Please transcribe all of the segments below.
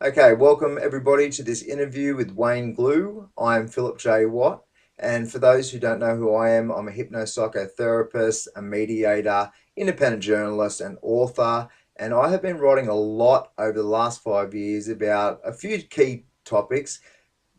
Okay, welcome everybody to this interview with Wayne Glew. I'm Phillip J. Watt, and for those who don't know who I am, I'm a hypnospsychotherapist, a mediator, independent journalist, and author. And I have been writing a lot over the last 5 years about a few key topics,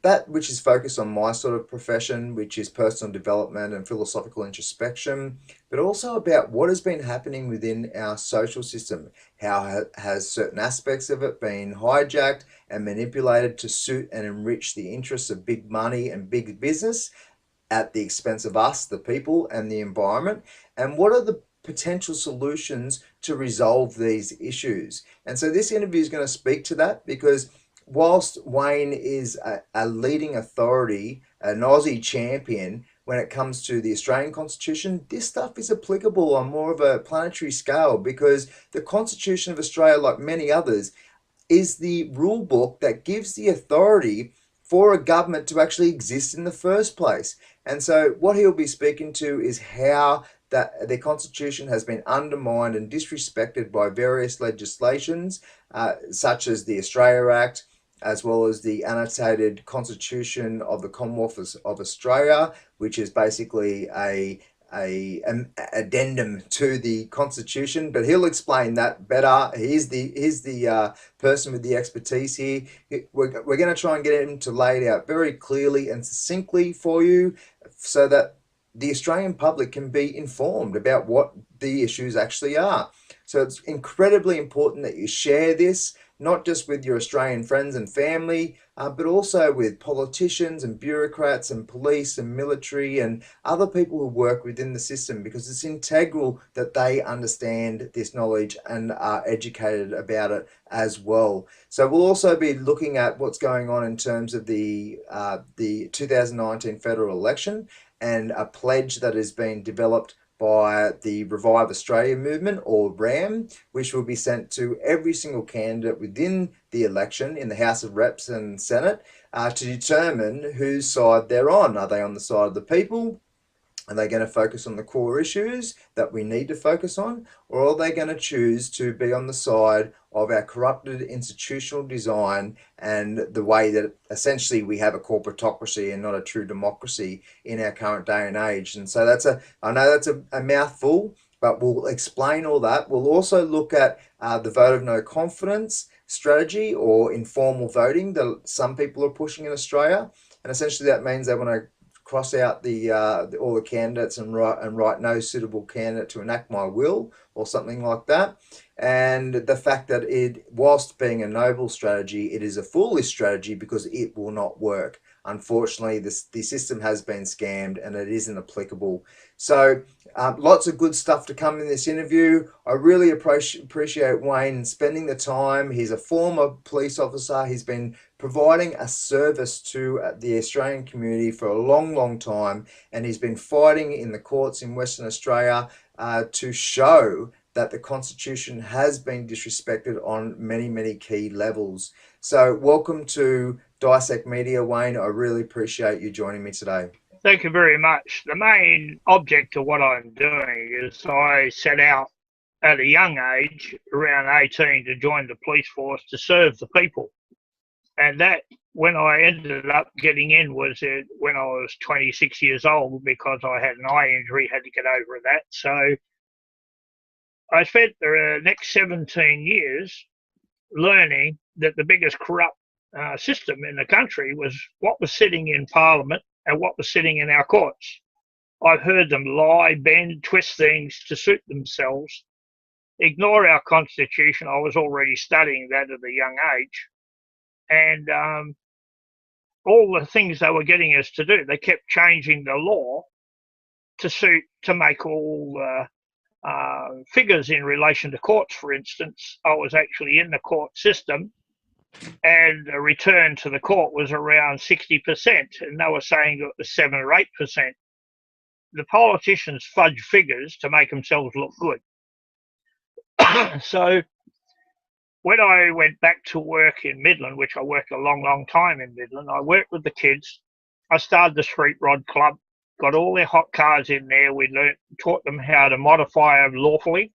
that which is focused on my sort of profession, which is personal development and philosophical introspection, but also about what has been happening within our social system. How has certain aspects of it been hijacked and manipulated to suit and enrich the interests of big money and big business at the expense of us, the people, and the environment? And what are the potential solutions to resolve these issues? And so this interview is going to speak to that because whilst Wayne is a leading authority, an Aussie champion when it comes to the Australian Constitution, this stuff is applicable on more of a planetary scale because the Constitution of Australia, like many others, is the rule book that gives the authority for a government to actually exist in the first place. And so, what he'll be speaking to is how that the Constitution has been undermined and disrespected by various legislations, such as the Australia Act, as well as the annotated Constitution of the Commonwealth of Australia, which is basically an addendum to the Constitution, but he'll explain that better. He's the person with the expertise here. We're going to try and get him to lay it out very clearly and succinctly for you, so that the Australian public can be informed about what the issues actually are. So it's incredibly important that you share this, not just with your Australian friends and family, but also with politicians and bureaucrats and police and military and other people who work within the system, because it's integral that they understand this knowledge and are educated about it as well. So we'll also be looking at what's going on in terms of the 2019 federal election and a pledge that has been developed by the Revive Australia movement, or RAM, which will be sent to every single candidate within the election in the House of Reps and Senate, to determine whose side they're on. Are they on the side of the people? Are they going to focus on the core issues that we need to focus on? Or are they going to choose to be on the side of our corrupted institutional design and the way that essentially we have a corporatocracy and not a true democracy in our current day and age? And so I know that's a mouthful, but we'll explain all that. We'll also look at the vote of no confidence strategy, or informal voting, that some people are pushing in Australia. And essentially that means they want to cross out all the candidates and write no suitable candidate to enact my will, or something like that. And the fact that it, whilst being a noble strategy, it is a foolish strategy because it will not work. Unfortunately, the system has been scammed and it isn't applicable. So lots of good stuff to come in this interview. I really appreciate Wayne spending the time. He's a former police officer. He's been providing a service to the Australian community for a long, long time, and he's been fighting in the courts in Western Australia to show that the Constitution has been disrespected on many, many key levels. So welcome to Dissect Media, Wayne. I really appreciate you joining me today. Thank you very much. The main object of what I'm doing is I set out at a young age, around 18, to join the police force to serve the people. And that, when I ended up getting in, was when I was 26 years old, because I had an eye injury, had to get over that. So I spent the next 17 years learning that the biggest corrupt system in the country was what was sitting in Parliament and what was sitting in our courts. I've heard them lie, bend, twist things to suit themselves, ignore our Constitution. I was already studying that at a young age. And all the things they were getting us to do, they kept changing the law to make all figures in relation to courts. For instance, I was actually in the court system, and the return to the court was around 60%, and they were saying it was 7 or 8%. The politicians fudge figures to make themselves look good. So when I went back to work in Midland, which I worked a long, long time in Midland, I worked with the kids. I started the Street Rod Club, got all their hot cars in there. We taught them how to modify them lawfully.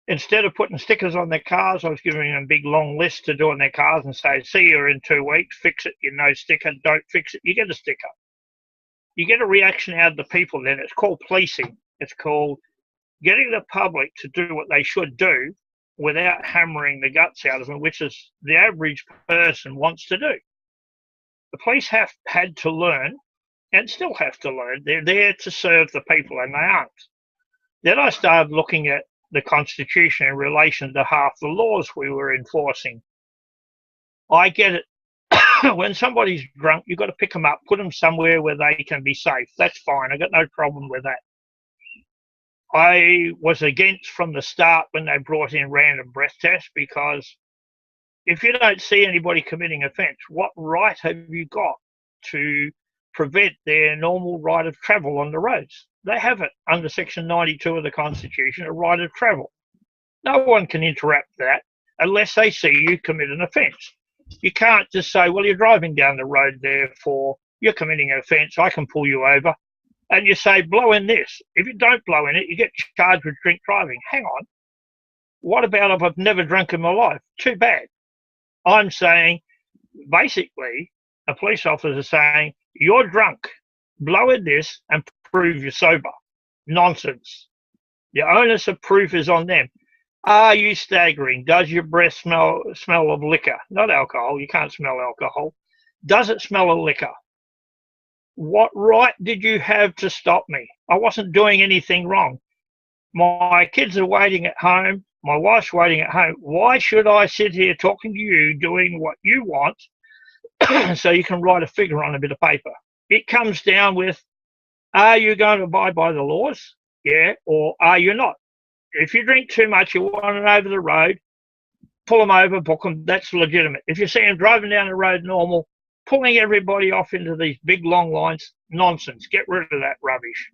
Instead of putting stickers on their cars, I was giving them a big long list to do on their cars and say, see you in 2 weeks, fix it, no sticker, don't fix it, you get a sticker. You get a reaction out of the people then. It's called policing. It's called getting the public to do what they should do without hammering the guts out of them, which is the average person wants to do. The police had to learn and still have to learn. They're there to serve the people, and they aren't. Then I started looking at the Constitution in relation to half the laws we were enforcing. I get it. When somebody's drunk, you've got to pick them up, put them somewhere where they can be safe. That's fine. I've got no problem with that. I was against from the start when they brought in random breath tests, because if you don't see anybody committing offence, what right have you got to prevent their normal right of travel on the roads? They have it under Section 92 of the Constitution, a right of travel. No one can interrupt that unless they see you commit an offence. You can't just say, well, you're driving down the road, therefore you're committing an offence, I can pull you over. And you say, blow in this. If you don't blow in it, you get charged with drink driving. Hang on. What about if I've never drunk in my life? Too bad. I'm saying, basically, a police officer is saying, you're drunk. Blow in this and prove you're sober. Nonsense. The onus of proof is on them. Are you staggering? Does your breath smell of liquor? Not alcohol. You can't smell alcohol. Does it smell of liquor? What right did you have to stop me? I wasn't doing anything wrong. My kids are waiting at home. My wife's waiting at home. Why should I sit here talking to you, doing what you want, so you can write a figure on a bit of paper? It comes down with, are you going to abide by the laws? Yeah, or are you not? If you drink too much, you want them over the road, pull them over, book them. That's legitimate. If you see them driving down the road normal, pulling everybody off into these big long lines, nonsense. Get rid of that rubbish.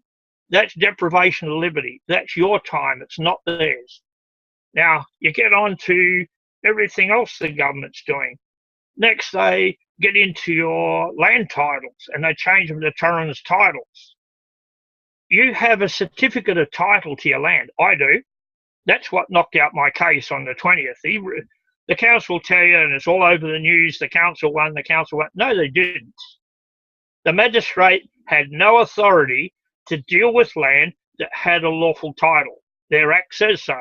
That's deprivation of liberty. That's your time. It's not theirs. Now, you get on to everything else the government's doing. Next, they get into your land titles and they change them to Torrens titles. You have a certificate of title to your land. I do. That's what knocked out my case on the 20th. The council will tell you, and it's all over the news, the council won, the council won. No, they didn't. The magistrate had no authority to deal with land that had a lawful title. Their act says so.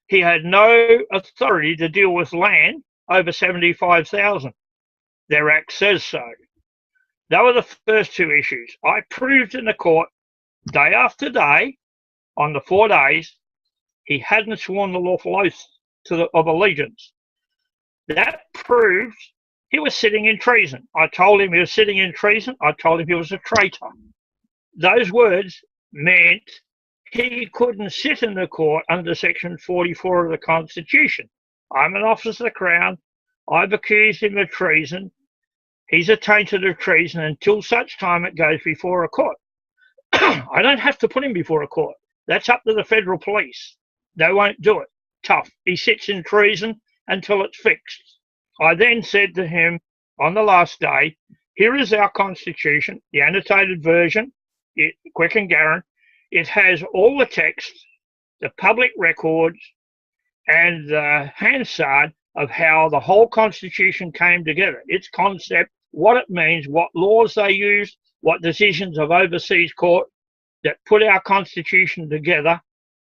He had no authority to deal with land over 75,000. Their act says so. They were the first two issues. I proved in the court, day after day, on the 4 days, he hadn't sworn the lawful oath of allegiance. That proves he was sitting in treason. I told him he was sitting in treason. I told him he was a traitor. Those words meant he couldn't sit in the court under Section 44 of the Constitution. I'm an officer of the Crown. I've accused him of treason. He's attainted of treason until such time it goes before a court. I don't have to put him before a court. That's up to the federal police. They won't do it. Tough. He sits in treason until it's fixed. I then said to him on the last day, here is our Constitution, the annotated version, quick and Garant. It has all the text, the public records, and the Hansard of how the whole Constitution came together. Its concept, what it means, what laws they used, what decisions of overseas court that put our Constitution together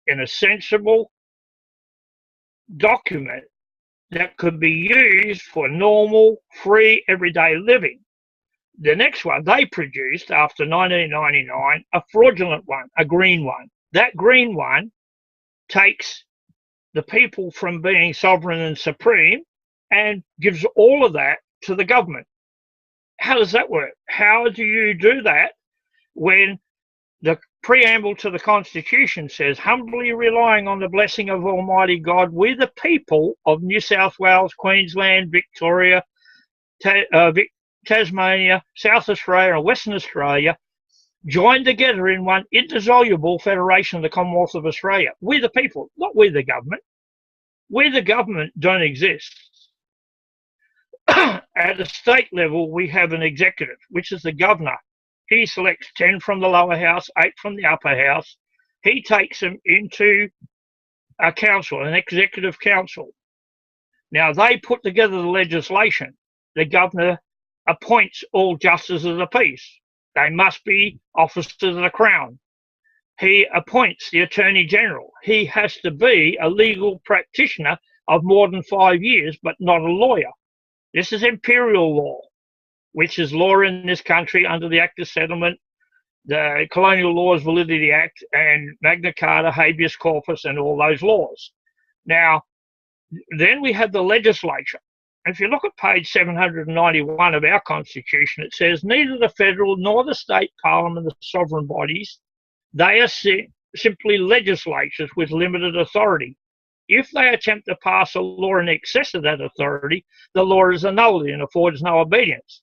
in a sensible document that could be used for normal, free, everyday living. The next one they produced after 1999, a fraudulent one, a green one. That green one takes the people from being sovereign and supreme and gives all of that to the government. How does that work? How do you do that when the preamble to the Constitution says, humbly relying on the blessing of Almighty God, we the people of New South Wales, Queensland, Victoria, Tasmania, South Australia and Western Australia joined together in one indissoluble federation of the Commonwealth of Australia. We the people, not we the government. We the government don't exist. At the state level, we have an executive, which is the governor. He selects 10 from the lower house, 8 from the upper house. He takes them into a council, an executive council. Now, they put together the legislation. The governor appoints all justices of the peace. They must be officers of the Crown. He appoints the Attorney General. He has to be a legal practitioner of more than 5 years, but not a lawyer. This is imperial law, which is law in this country under the Act of Settlement, the Colonial Laws Validity Act, and Magna Carta, habeas corpus, and all those laws. Now, then we have the legislature. If you look at page 791 of our Constitution, it says, neither the federal nor the state parliament are sovereign bodies. They are simply legislatures with limited authority. If they attempt to pass a law in excess of that authority, the law is a nullity and affords no obedience.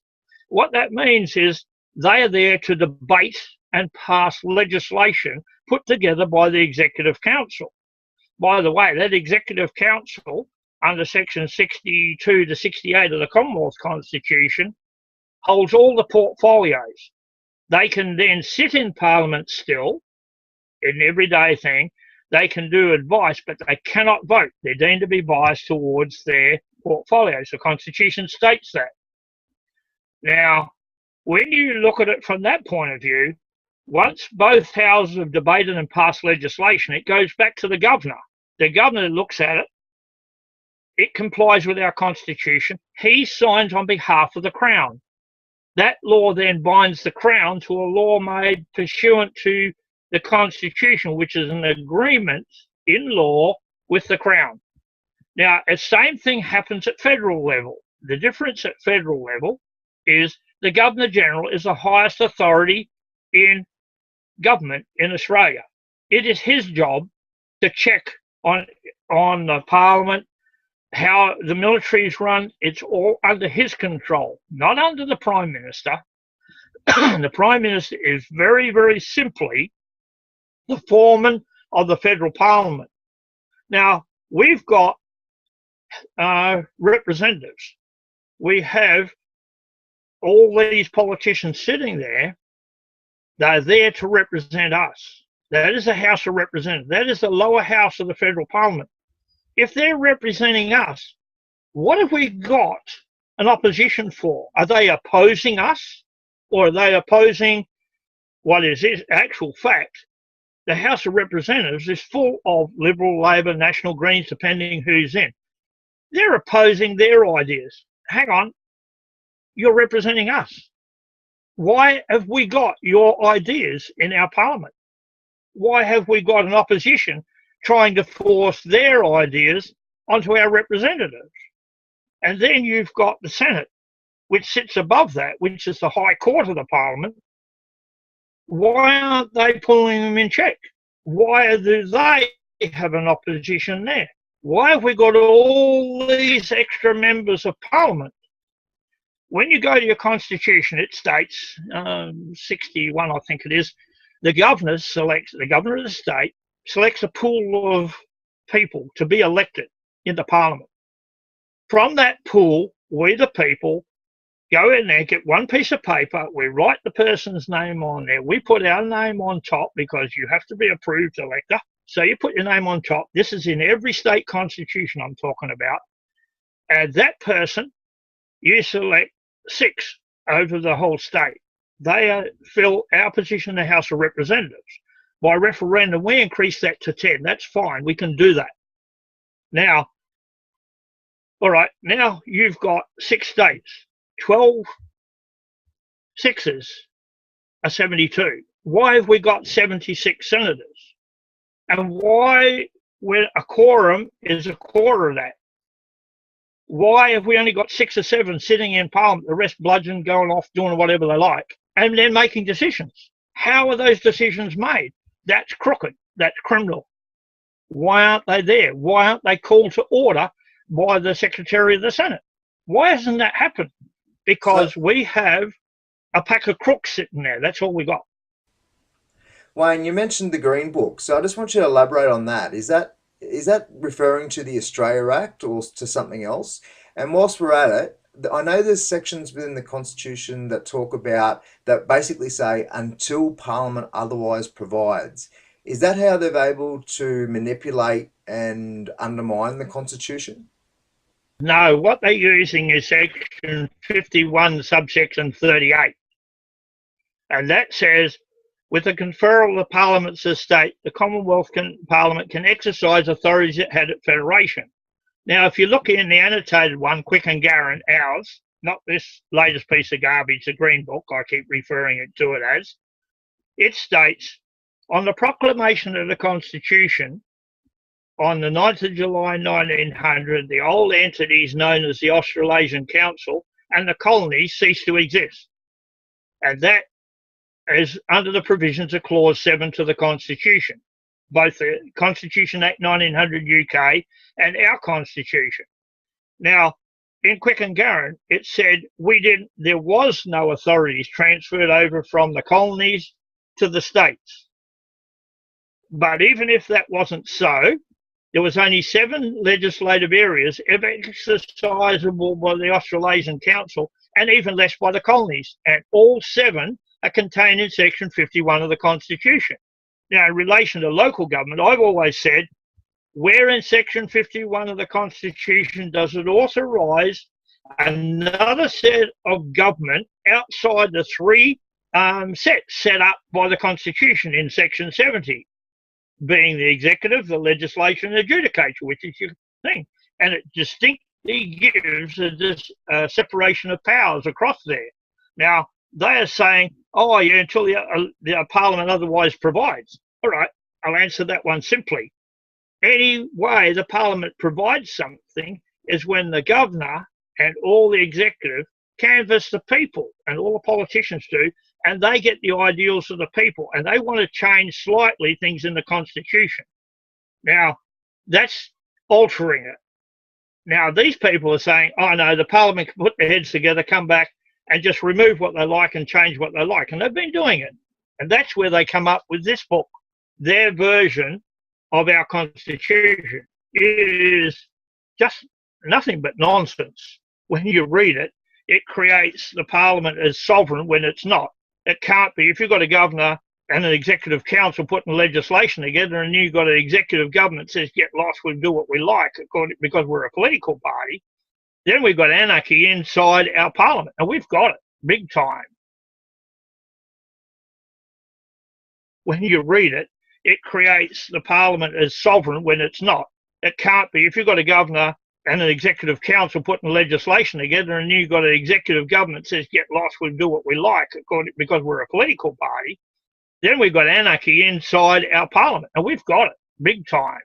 What that means is they are there to debate and pass legislation put together by the Executive Council. By the way, that Executive Council, under section 62 to 68 of the Commonwealth Constitution, holds all the portfolios. They can then sit in Parliament still, an everyday thing. They can do advice, but they cannot vote. They're deemed to be biased towards their portfolios. The Constitution states that. Now, when you look at it from that point of view, once both houses have debated and passed legislation, it goes back to the governor. The governor looks at it. It complies with our Constitution. He signs on behalf of the Crown. That law then binds the Crown to a law made pursuant to the Constitution, which is an agreement in law with the Crown. Now, the same thing happens at federal level. The difference at federal level is the Governor-General is the highest authority in government in Australia. It is his job to check on the Parliament, how the military is run. It's all under his control, not under the Prime Minister. The Prime Minister is very, very simply the foreman of the federal Parliament. Now, we've got representatives. We have all these politicians sitting there. They're there to represent us. That is the House of Representatives. That is the lower house of the federal Parliament. If they're representing us, what have we got an opposition for? Are they opposing us, or are they opposing what is actual fact? The House of Representatives is full of Liberal, Labor, National Greens, depending who's in. They're opposing their ideas. Hang on, you're representing us. Why have we got your ideas in our Parliament? Why have we got an opposition trying to force their ideas onto our representatives? And then you've got the Senate, which sits above that, which is the High Court of the Parliament. Why aren't they pulling them in check? Why do they have an opposition there? Why have we got all these extra members of Parliament? When you go to your Constitution, it states, 61 I think it is, the governor of the state selects a pool of people to be elected into Parliament. From that pool, we the people go in there, get one piece of paper, we write the person's name on there, we put our name on top because you have to be approved elector. So you put your name on top. This is in every state constitution I'm talking about. And that person, you select 6 over the whole state. They fill our position in the House of Representatives. By referendum, we increase that to 10. That's fine. We can do that. Now, all right, now you've got 6 states. 12 sixes are 72. Why have we got 76 senators? And why, when a quorum is a quarter of that? Why have we only got 6 or 7 sitting in Parliament, the rest bludgeon, going off, doing whatever they like, and then making decisions? How are those decisions made? That's crooked. That's criminal. Why aren't they there? Why aren't they called to order by the Secretary of the Senate? Why hasn't that happened? Because we have a pack of crooks sitting there. That's all we got. Wayne, you mentioned the Green Book, so I just want you to elaborate on that. Is that referring to the Australia Act or to something else? And whilst we're at it, I know there's sections within the Constitution that talk about, that basically say, until Parliament otherwise provides. Is that how they've able to manipulate and undermine the Constitution? No, what they're using is section 51, subsection 38. And that says, with the conferral of the parliaments of the state, the Commonwealth Parliament can exercise authorities it had at Federation. Now, if you look in the annotated one, Quick and Garran, ours, not this latest piece of garbage, the Green Book, I keep referring to it as, it states, on the proclamation of the Constitution, on the 9th of July 1900, the old entities known as the Australasian Council and the colonies ceased to exist. And that is under the provisions of Clause 7 to the Constitution, both the Constitution Act 1900 UK and our Constitution. Now, in Quick and Garran, it said there was no authorities transferred over from the colonies to the states. But even if that wasn't so, there was only 7 legislative areas ever exercisable by the Australasian Council and even less by the colonies. And all 7 are contained in section 51 of the Constitution. Now, in relation to local government, I've always said, where in section 51 of the Constitution does it authorise another set of government outside the 3 sets set up by the Constitution in section 70, being the executive, the legislation, and the judicature, which is your thing. And it distinctly gives a separation of powers across there. Now, they are saying, oh, yeah, until the Parliament otherwise provides. All right, I'll answer that one simply. Any way the Parliament provides something is when the governor and all the executive canvass the people, and all the politicians do, and they get the ideals of the people, and they want to change slightly things in the Constitution. Now, that's altering it. Now, these people are saying, oh, no, the Parliament can put their heads together, come back, and just remove what they like and change what they like. And they've been doing it. And that's where they come up with this book. Their version of our Constitution is just nothing but nonsense. When you read it, it creates the Parliament as sovereign when it's not. It can't be. If you've got a governor and an executive council putting legislation together, and you've got an executive government that says, get lost, we'll do what we like because we're a political party, then we've got anarchy inside our Parliament. And we've got it big time. When you read it, it creates the Parliament as sovereign when it's not. It can't be. If you've got a governor and an executive council putting legislation together, and you've got an executive government that says, get lost, we'll do what we like because we're a political party, then we've got anarchy inside our Parliament. And we've got it big time.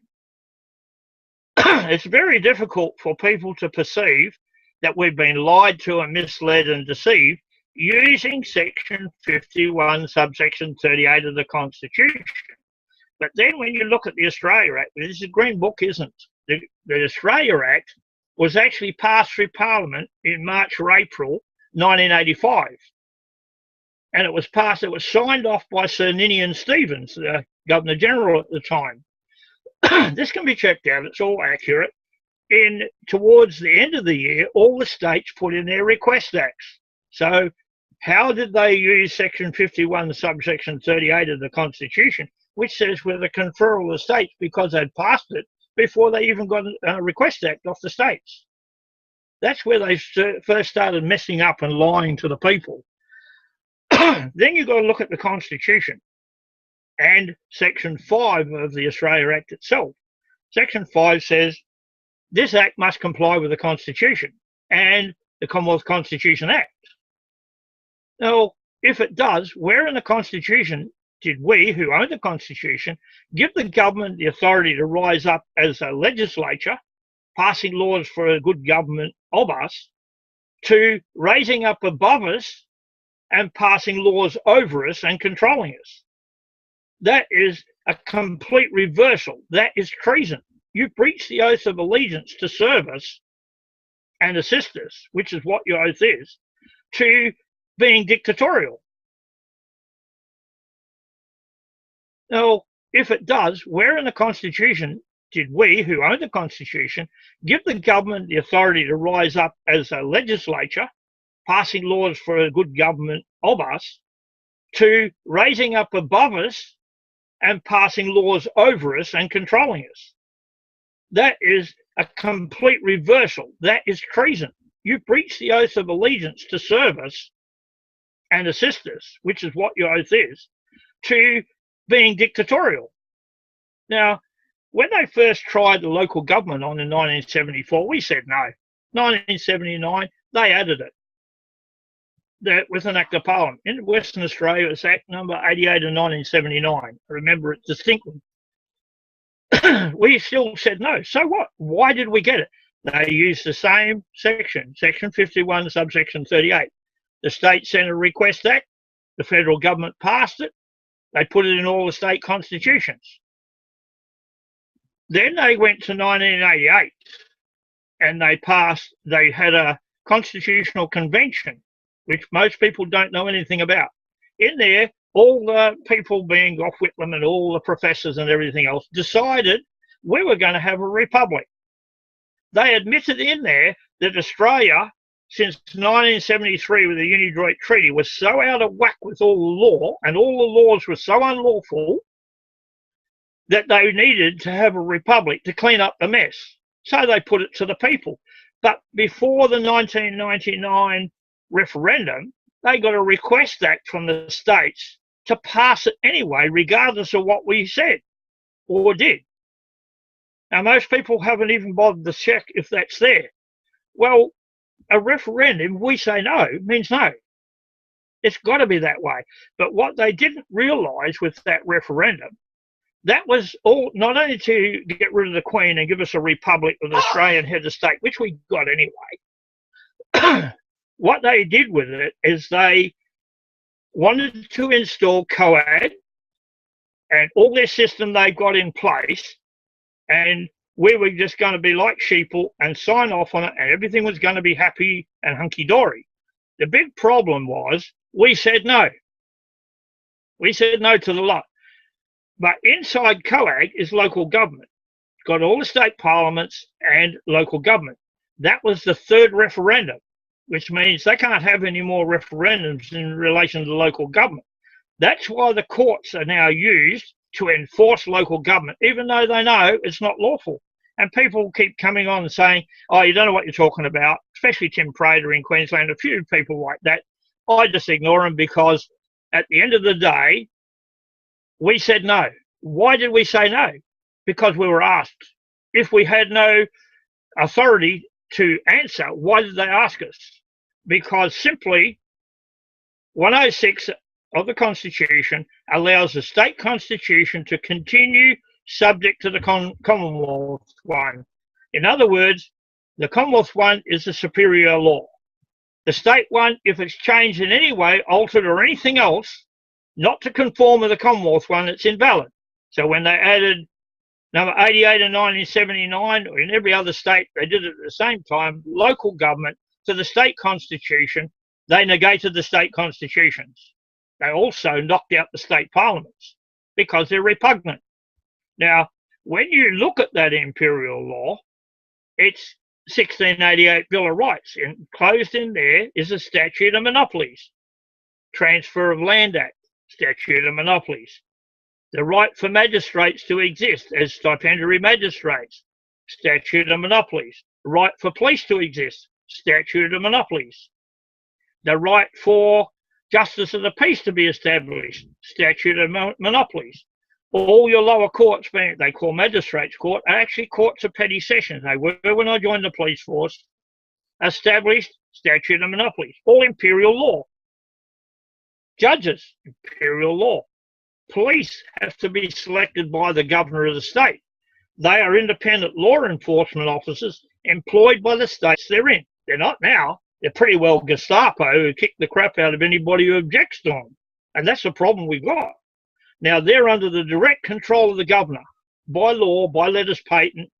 It's very difficult for people to perceive that we've been lied to and misled and deceived using section 51, subsection 38 of the Constitution. But then when you look at the Australia Act, this is a Green Book, isn't it? The Australia Act was actually passed through Parliament in March or April 1985. And it was signed off by Sir Ninian Stevens, the Governor General at the time. This can be checked out, it's all accurate. Towards the end of the year, all the states put in their request acts. So how did they use section 51, subsection 38 of the Constitution, which says with the conferral of the states, because they'd passed it before they even got a request act off the states? That's where they first started messing up and lying to the people. Then you've got to look at the Constitution and section 5 of the Australia Act itself. Section 5 says this act must comply with the Constitution and the Commonwealth Constitution Act. Now, if it does, where in the Constitution did we, who own the Constitution, give the government the authority to rise up as a legislature, passing laws for a good government of us, to raising up above us and passing laws over us and controlling us? That is a complete reversal. That is treason. You breach the oath of allegiance to serve us and assist us, which is what your oath is, to being dictatorial. Now, if it does, where in the Constitution did we, who own the Constitution, give the government the authority to rise up as a legislature, passing laws for a good government of us, to raising up above us and passing laws over us and controlling us. That is a complete reversal. That is treason. You breach the oath of allegiance to serve us and assist us, which is what your oath is, to being dictatorial. Now, when they first tried the local government on in 1974, we said no. 1979, they added it with an Act of Parliament. In Western Australia, it's Act number 88 of 1979. I remember it distinctly. We still said no. So what? Why did we get it? They used the same section, Section 51, subsection 38. The state sent a request act. The federal government passed it. They put it in all the state constitutions. Then they went to 1988 and they had a constitutional convention, which most people don't know anything about. In there, all the people being off Whitlam and all the professors and everything else decided we were going to have a republic. They admitted in there that Australia, since 1973 with the Unidroit Treaty, was so out of whack with all the law, and all the laws were so unlawful, that they needed to have a republic to clean up the mess. So they put it to the people. But before the 1999 referendum, they got a request act from the states to pass it anyway, regardless of what we said or did. Now, most people haven't even bothered to check if that's there. Well, a referendum, we say no, means no. It's got to be that way. But what they didn't realise with that referendum, that was all not only to get rid of the Queen and give us a republic with an Australian head of state, which we got anyway. What they did with it is they wanted to install COAG and all their system they've got in place, and we were just going to be like sheeple and sign off on it, and everything was going to be happy and hunky-dory. The big problem was we said no. We said no to the lot. But inside COAG is local government. It's got all the state parliaments and local government. That was the third referendum, which means they can't have any more referendums in relation to local government. That's why the courts are now used to enforce local government, even though they know it's not lawful. And people keep coming on and saying, oh, you don't know what you're talking about, especially Tim Prater in Queensland, a few people like that. I just ignore them because at the end of the day, we said no. Why did we say no? Because we were asked. If we had no authority to answer, why did they ask us? Because simply 106 of the Constitution allows the state constitution to continue subject to the Commonwealth one. In other words, the Commonwealth one is the superior law. The state one, if it's changed in any way, altered or anything else, not to conform with the Commonwealth one, it's invalid. So when they added number 88 in 1979, or in every other state, they did it at the same time, local government to the state constitution, they negated the state constitutions. They also knocked out the state parliaments because they're repugnant. Now, when you look at that imperial law, it's 1688 Bill of Rights. Enclosed in there is a statute of monopolies, Transfer of Land Act, statute of monopolies, the right for magistrates to exist as stipendiary magistrates, statute of monopolies, the right for police to exist, statute of monopolies, the right for justice of the peace to be established, statute of monopolies. All your lower courts, they call magistrates court, are actually courts of petty sessions. They were when I joined the police force, established statute of monopolies, all imperial law. Judges, imperial law. Police have to be selected by the governor of the state. They are independent law enforcement officers employed by the states they're in. They're not now. They're pretty well Gestapo who kick the crap out of anybody who objects to them. And that's the problem we've got. Now, they're under the direct control of the governor by law, by letters patent.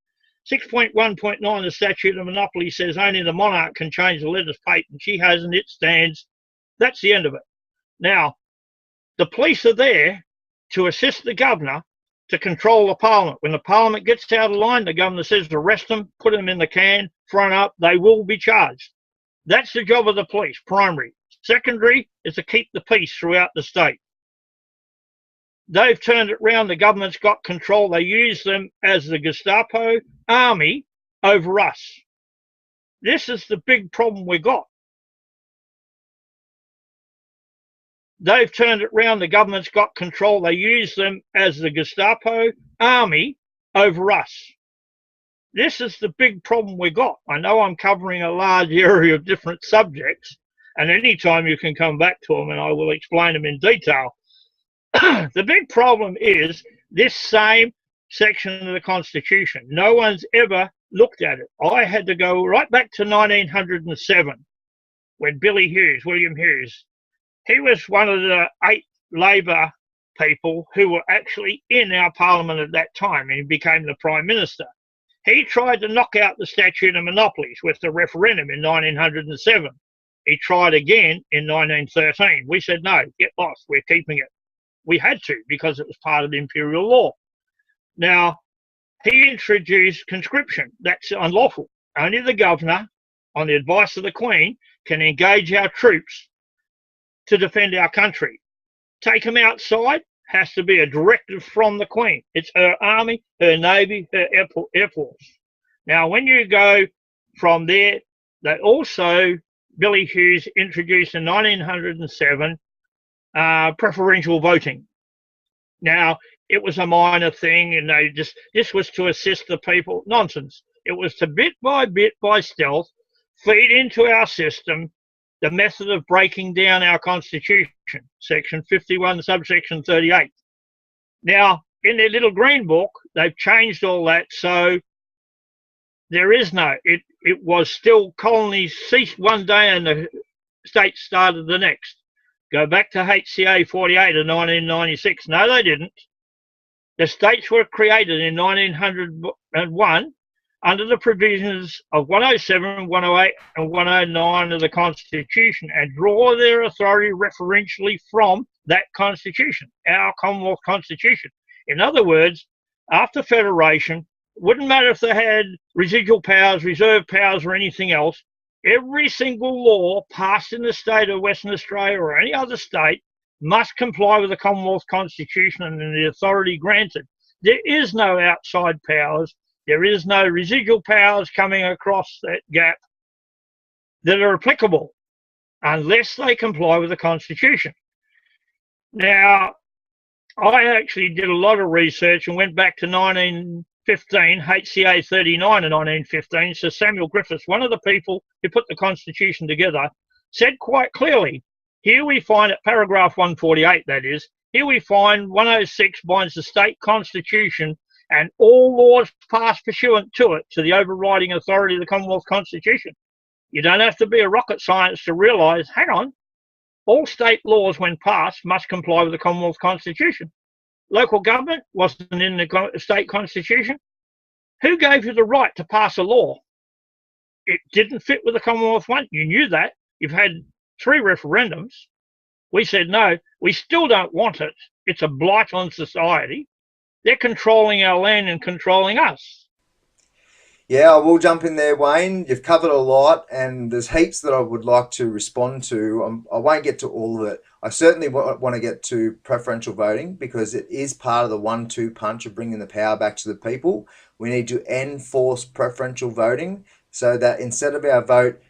6.1.9 of the statute of monopoly says only the monarch can change the letters patent. She hasn't, it stands. That's the end of it. Now, the police are there to assist the governor to control the parliament. When the parliament gets out of line, the governor says arrest them, put them in the can, front up, they will be charged. That's the job of the police, primary. Secondary is to keep the peace throughout the state. They've turned it round. The government's got control. They use them as the Gestapo army over us. This is the big problem we got. They've turned it round. The government's got control. They use them as the Gestapo army over us. This is the big problem we got. I know I'm covering a large area of different subjects, and anytime you can come back to them and I will explain them in detail. The big problem is this same section of the Constitution. No one's ever looked at it. I had to go right back to 1907 when William Hughes, he was one of the 8 Labor people who were actually in our parliament at that time, and he became the Prime Minister. He tried to knock out the statute of monopolies with the referendum in 1907. He tried again in 1913. We said, no, get lost, we're keeping it. We had to, because it was part of imperial law. Now, he introduced conscription. That's unlawful. Only the governor, on the advice of the Queen, can engage our troops to defend our country. Take them outside has to be a directive from the Queen. It's her army, her navy, her air force. Now, when you go from there, they also, Billy Hughes introduced in 1907 preferential voting. Now, it was a minor thing, and this was to assist the people. Nonsense. It was to bit, by stealth, feed into our system the method of breaking down our Constitution, Section 51, subsection 38. Now, in their little green book, they've changed all that, so there is no, it was still colonies ceased one day and the states started the next. Go back to HCA 48 of 1996. No, they didn't. The states were created in 1901 under the provisions of 107, 108 and 109 of the Constitution, and draw their authority referentially from that Constitution, our Commonwealth Constitution. In other words, after Federation, wouldn't matter if they had residual powers, reserve powers or anything else, every single law passed in the state of Western Australia or any other state must comply with the Commonwealth Constitution and the authority granted. There is no outside powers. There is no residual powers coming across that gap that are applicable unless they comply with the Constitution. Now, I actually did a lot of research and went back to 1915, HCA 39 in 1915. So Samuel Griffiths, one of the people who put the Constitution together, said quite clearly, here we find at paragraph 148, that is, here we find 106 binds the state constitution and all laws passed pursuant to it to the overriding authority of the Commonwealth Constitution. You don't have to be a rocket scientist to realise, hang on, all state laws when passed must comply with the Commonwealth Constitution. Local government wasn't in the state constitution. Who gave you the right to pass a law? It didn't fit with the Commonwealth one. You knew that. You've had 3 referendums. We said no, we still don't want it. It's a blight on society. They're controlling our land and controlling us. Yeah, I will jump in there, Wayne. You've covered a lot, and there's heaps that I would like to respond to. I won't get to all of it. I certainly want to get to preferential voting because it is part of the 1-2 punch of bringing the power back to the people. We need to end forced preferential voting so that instead of our vote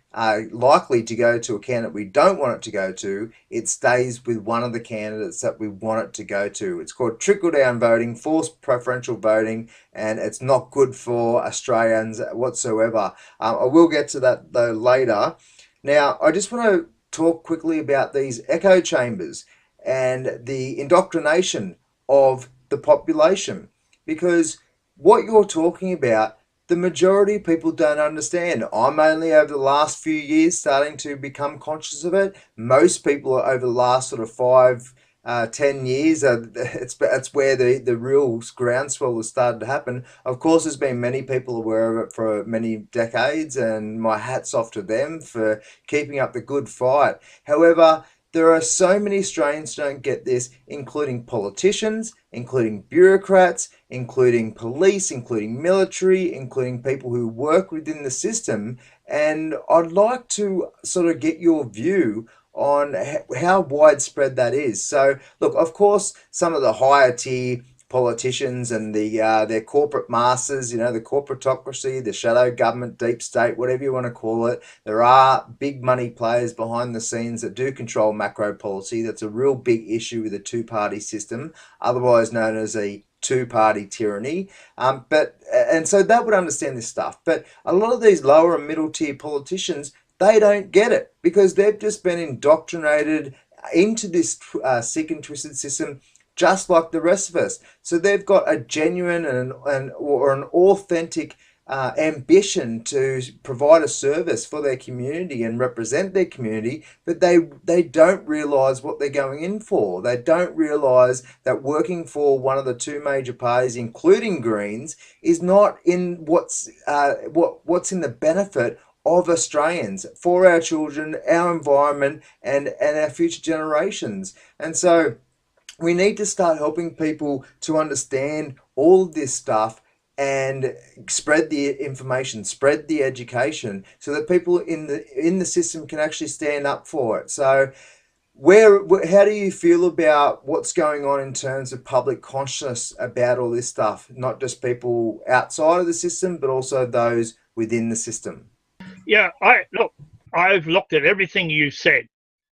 likely to go to a candidate we don't want it to go to, it stays with one of the candidates that we want it to go to. It's called trickle-down voting, forced preferential voting, and it's not good for Australians whatsoever. I will get to that though later. Now, I just want to talk quickly about these echo chambers and the indoctrination of the population, because what you're talking about, the majority of people don't understand. I'm only over the last few years starting to become conscious of it. Most people are over the last sort of 5-10 years. It's where the real groundswell has started to happen. Of course, there's been many people aware of it for many decades, and my hat's off to them for keeping up the good fight. However, there are so many Australians who don't get this, including politicians, including bureaucrats, including police, including military, including people who work within the system. And I'd like to sort of get your view on how widespread that is. So, look, of course, some of the higher tier politicians and their corporate masters, the corporatocracy, the shadow government, deep state, whatever you want to call it, there are big money players behind the scenes that do control macro policy. That's a real big issue with a two-party system, otherwise known as a two-party tyranny. And so they would understand this stuff. But a lot of these lower and middle tier politicians, they don't get it because they've just been indoctrinated into this sick and twisted system just like the rest of us. So they've got a genuine or an authentic ambition to provide a service for their community and represent their community, but they don't realise what they're going in for. They don't realise that working for one of the two major parties, including Greens, is not in what's in the benefit of Australians, for our children, our environment, and our future generations. And so we need to start helping people to understand all of this stuff and spread the information, spread the education, so that people in the system can actually stand up for it. So, how do you feel about what's going on in terms of public consciousness about all this stuff? Not just people outside of the system, but also those within the system. Yeah, I've looked at everything you said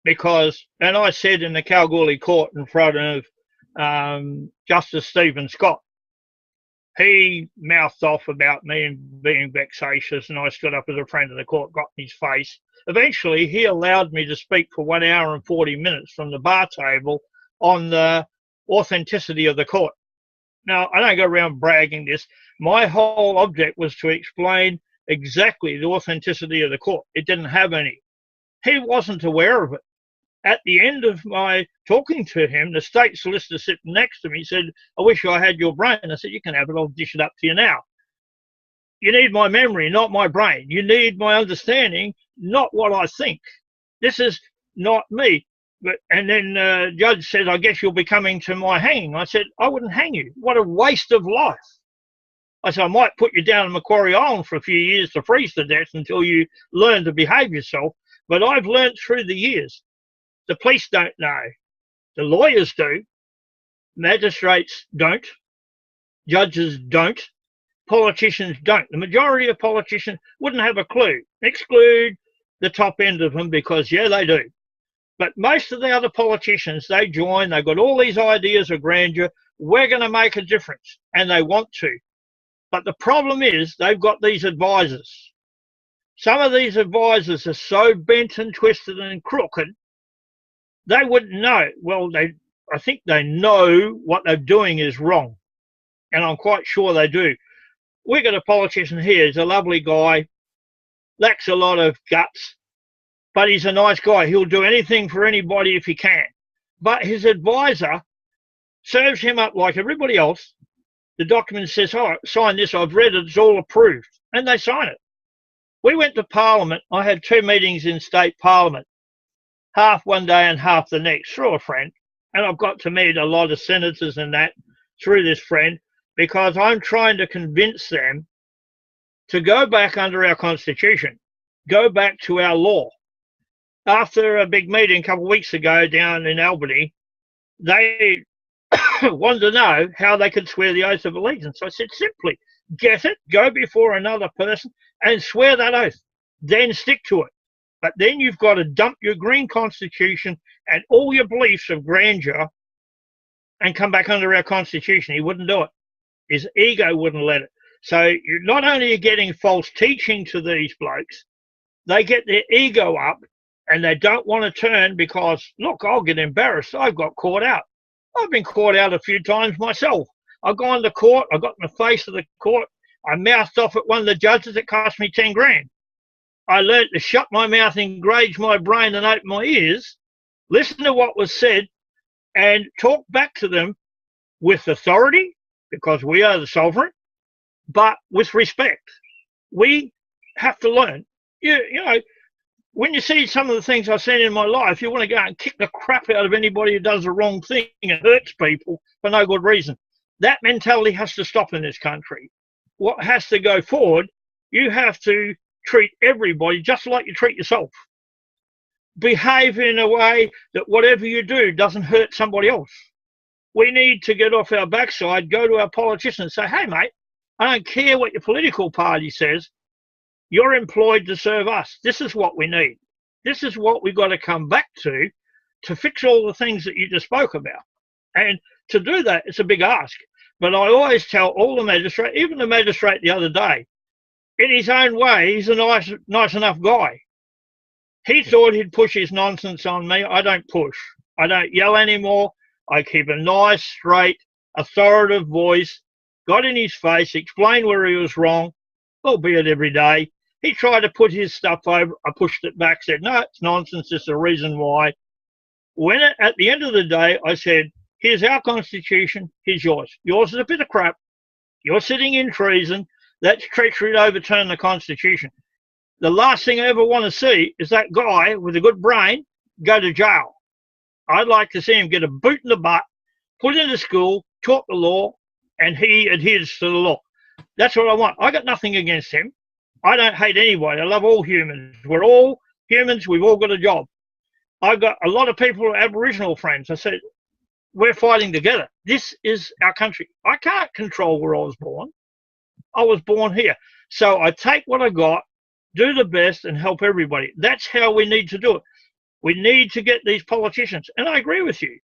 and I said in the Kalgoorlie court in front of Justice Stephen Scott, he mouthed off about me and being vexatious, and I stood up as a friend of the court, got in his face. Eventually, he allowed me to speak for 1 hour and 40 minutes from the bar table on the authenticity of the court. Now, I don't go around bragging this. My whole object was to explain exactly the authenticity of the court. It didn't have any. He wasn't aware of it. At the end of my talking to him, the state solicitor sitting next to me said, "I wish I had your brain." I said, "You can have it. I'll dish it up to you now. You need my memory, not my brain. You need my understanding, not what I think. This is not me." And then the judge said, "I guess you'll be coming to my hanging." I said, "I wouldn't hang you. What a waste of life." I said, "I might put you down in Macquarie Island for a few years to freeze to death until you learn to behave yourself. But I've learned through the years. The police don't know. The lawyers do. Magistrates don't. Judges don't. Politicians don't. The majority of politicians wouldn't have a clue. Exclude the top end of them because, yeah, they do. But most of the other politicians, they join. They've got all these ideas of grandeur. We're going to make a difference. And they want to. But the problem is they've got these advisors. Some of these advisors are so bent and twisted and crooked, they wouldn't know. Well, I think they know what they're doing is wrong. And I'm quite sure they do. We've got a politician here. He's a lovely guy, lacks a lot of guts, but he's a nice guy. He'll do anything for anybody if he can. But his advisor serves him up like everybody else. The document says, "Oh, sign this. I've read it. It's all approved." And they sign it. We went to Parliament. I had 2 meetings in state Parliament, half one day and half the next, through a friend. And I've got to meet a lot of senators and that through this friend, because I'm trying to convince them to go back under our Constitution, go back to our law. After a big meeting a couple of weeks ago down in Albany, they wanted to know how they could swear the oath of allegiance. I said, simply, get it, go before another person and swear that oath, then stick to it. But then you've got to dump your green Constitution and all your beliefs of grandeur and come back under our Constitution. He wouldn't do it. His ego wouldn't let it. So you're not only getting false teaching to these blokes, they get their ego up and they don't want to turn because, look, I'll get embarrassed. I've got caught out. I've been caught out a few times myself. I've gone to court. I got in the face of the court. I mouthed off at one of the judges. It cost me 10 grand. I learned to shut my mouth, engage my brain and open my ears, listen to what was said and talk back to them with authority, because we are the sovereign, but with respect. We have to learn. You know, when you see some of the things I've seen in my life, you want to go out and kick the crap out of anybody who does the wrong thing and hurts people for no good reason. That mentality has to stop in this country. What has to go forward, you have to treat everybody just like you treat yourself. behave in a way that whatever you do doesn't hurt somebody else. We need to get off our backside, go to our politicians and say, hey, mate, I don't care what your political party says. You're employed to serve us. This is what we need. This is what we've got to come back to fix all the things that you just spoke about. And to do that, it's a big ask. But I always tell all the magistrates, even the magistrate the other day, in his own way, he's a nice enough guy. He thought he'd push his nonsense on me. I don't push. I don't yell anymore. I keep a nice, straight, authoritative voice, got in his face, explained where he was wrong, albeit every day. He tried to put his stuff over. I pushed it back, said, no, it's nonsense. There's a reason why. At the end of the day, I said, here's our constitution. Here's yours. Yours is a bit of crap. You're sitting in treason. That's treachery to overturn the constitution. The last thing I ever want to see is that guy with a good brain go to jail. I'd like to see him get a boot in the butt, put into school, taught the law, and he adheres to the law. That's what I want. I got nothing against him. I don't hate anybody. I love all humans. We're all humans. We've all got a job. I've got a lot of people, Aboriginal friends. I said, we're fighting together. This is our country. I can't control where I was born. I was born here. So I take what I got, do the best, and help everybody. That's how we need to do it. We need to get these politicians. And I agree with you.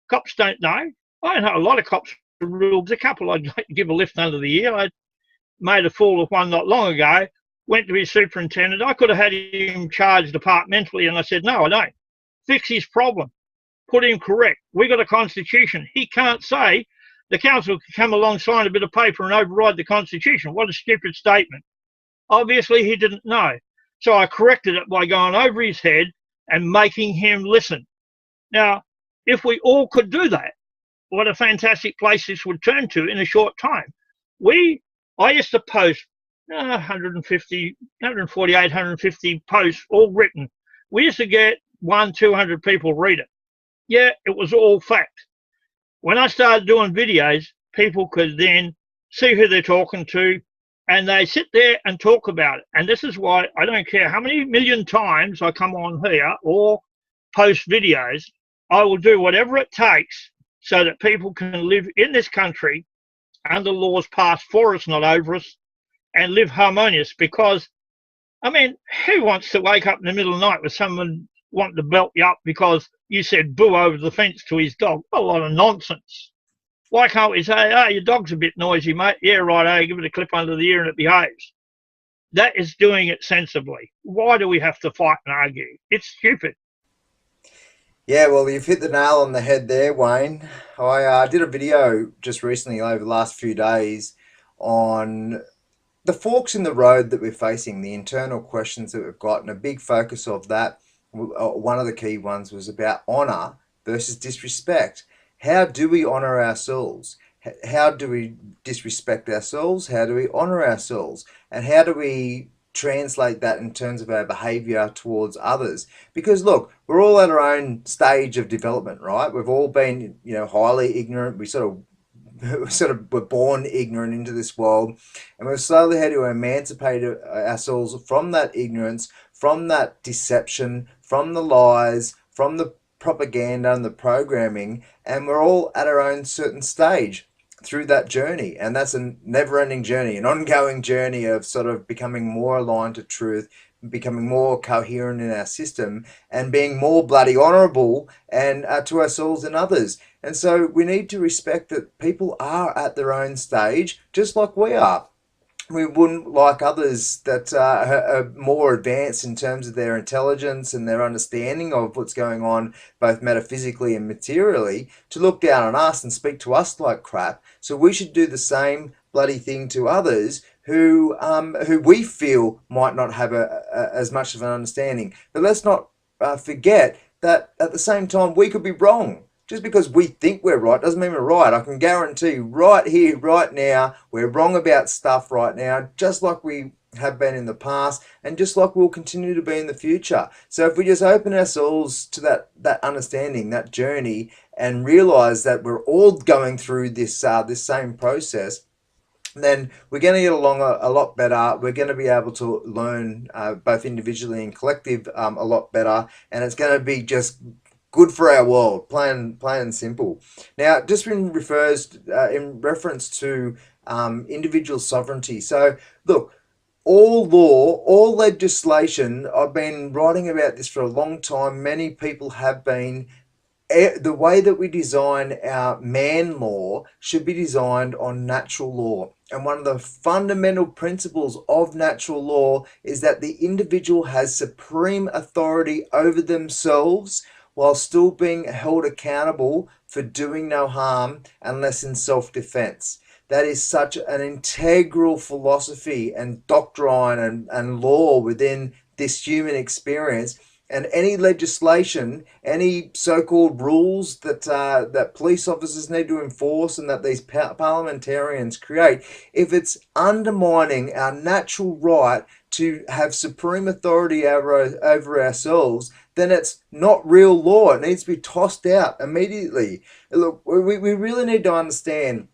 Cops don't know. I know a lot of cops are real. There's a couple I'd give a lift under the ear. I made a fool of one not long ago, went to his superintendent. I could have had him charged departmentally, and I said, no, I don't. Fix his problem. Put him correct. We got a constitution. He can't say the council can come along, sign a bit of paper and override the constitution. What a stupid statement. Obviously, he didn't know. So I corrected it by going over his head and making him listen. Now, if we all could do that, what a fantastic place this would turn to in a short time. I used to post 150, 148, 150 posts all written. We used to get 200 people read it. Yeah, it was all fact. When I started doing videos, people could then see who they're talking to, and they sit there and talk about it. And this is why I don't care how many million times I come on here or post videos, I will do whatever it takes so that people can live in this country under laws passed for us, not over us, and live harmonious. Because, I mean, who wants to wake up in the middle of the night with someone wanting to belt you up because you said boo over the fence to his dog? A lot of nonsense. Why can't we say, oh, your dog's a bit noisy, mate. Yeah, right, give it a clip under the ear and it behaves. That is doing it sensibly. Why do we have to fight and argue? It's stupid. Yeah, well, you've hit the nail on the head there, Wayne. I did a video just recently over the last few days on the forks in the road that we're facing, the internal questions that we've got, and a big focus of that, one of the key ones was about honour versus disrespect. How do we honour ourselves? How do we disrespect ourselves? How do we honour ourselves? And how do we translate that in terms of our behaviour towards others? Because look, we're all at our own stage of development, right? We've all been, highly ignorant. We sort of were born ignorant into this world, and we've slowly had to emancipate ourselves from that ignorance, from that deception, from the lies, from the propaganda and the programming, and we're all at our own certain stage through that journey. And that's a never-ending journey, an ongoing journey of sort of becoming more aligned to truth, becoming more coherent in our system, and being more bloody honourable and to ourselves and others. And so we need to respect that people are at their own stage, just like we are. We wouldn't like others that are more advanced in terms of their intelligence and their understanding of what's going on, both metaphysically and materially, to look down on us and speak to us like crap. So we should do the same bloody thing to others who we feel might not have as much of an understanding. But let's not forget that at the same time we could be wrong. Just because we think we're right doesn't mean we're right. I can guarantee right here, right now, we're wrong about stuff right now, just like we have been in the past, and just like we'll continue to be in the future. So if we just open ourselves to that understanding, that journey, and realize that we're all going through this same process, then we're going to get along a lot better. We're going to be able to learn both individually and collective a lot better, and it's going to be just good for our world, plain and simple. Now, just in reference to individual sovereignty. So, look, all law, all legislation. I've been writing about this for a long time. Many people have been the way that we design our man law should be designed on natural law. And one of the fundamental principles of natural law is that the individual has supreme authority over themselves while still being held accountable for doing no harm unless in self defense. That is such an integral philosophy and doctrine and law within this human experience, and any legislation, any so-called rules that police officers need to enforce and that these parliamentarians create, if it's undermining our natural right to have supreme authority over ourselves, then it's not real law. It needs to be tossed out immediately. Look, we really need to understand,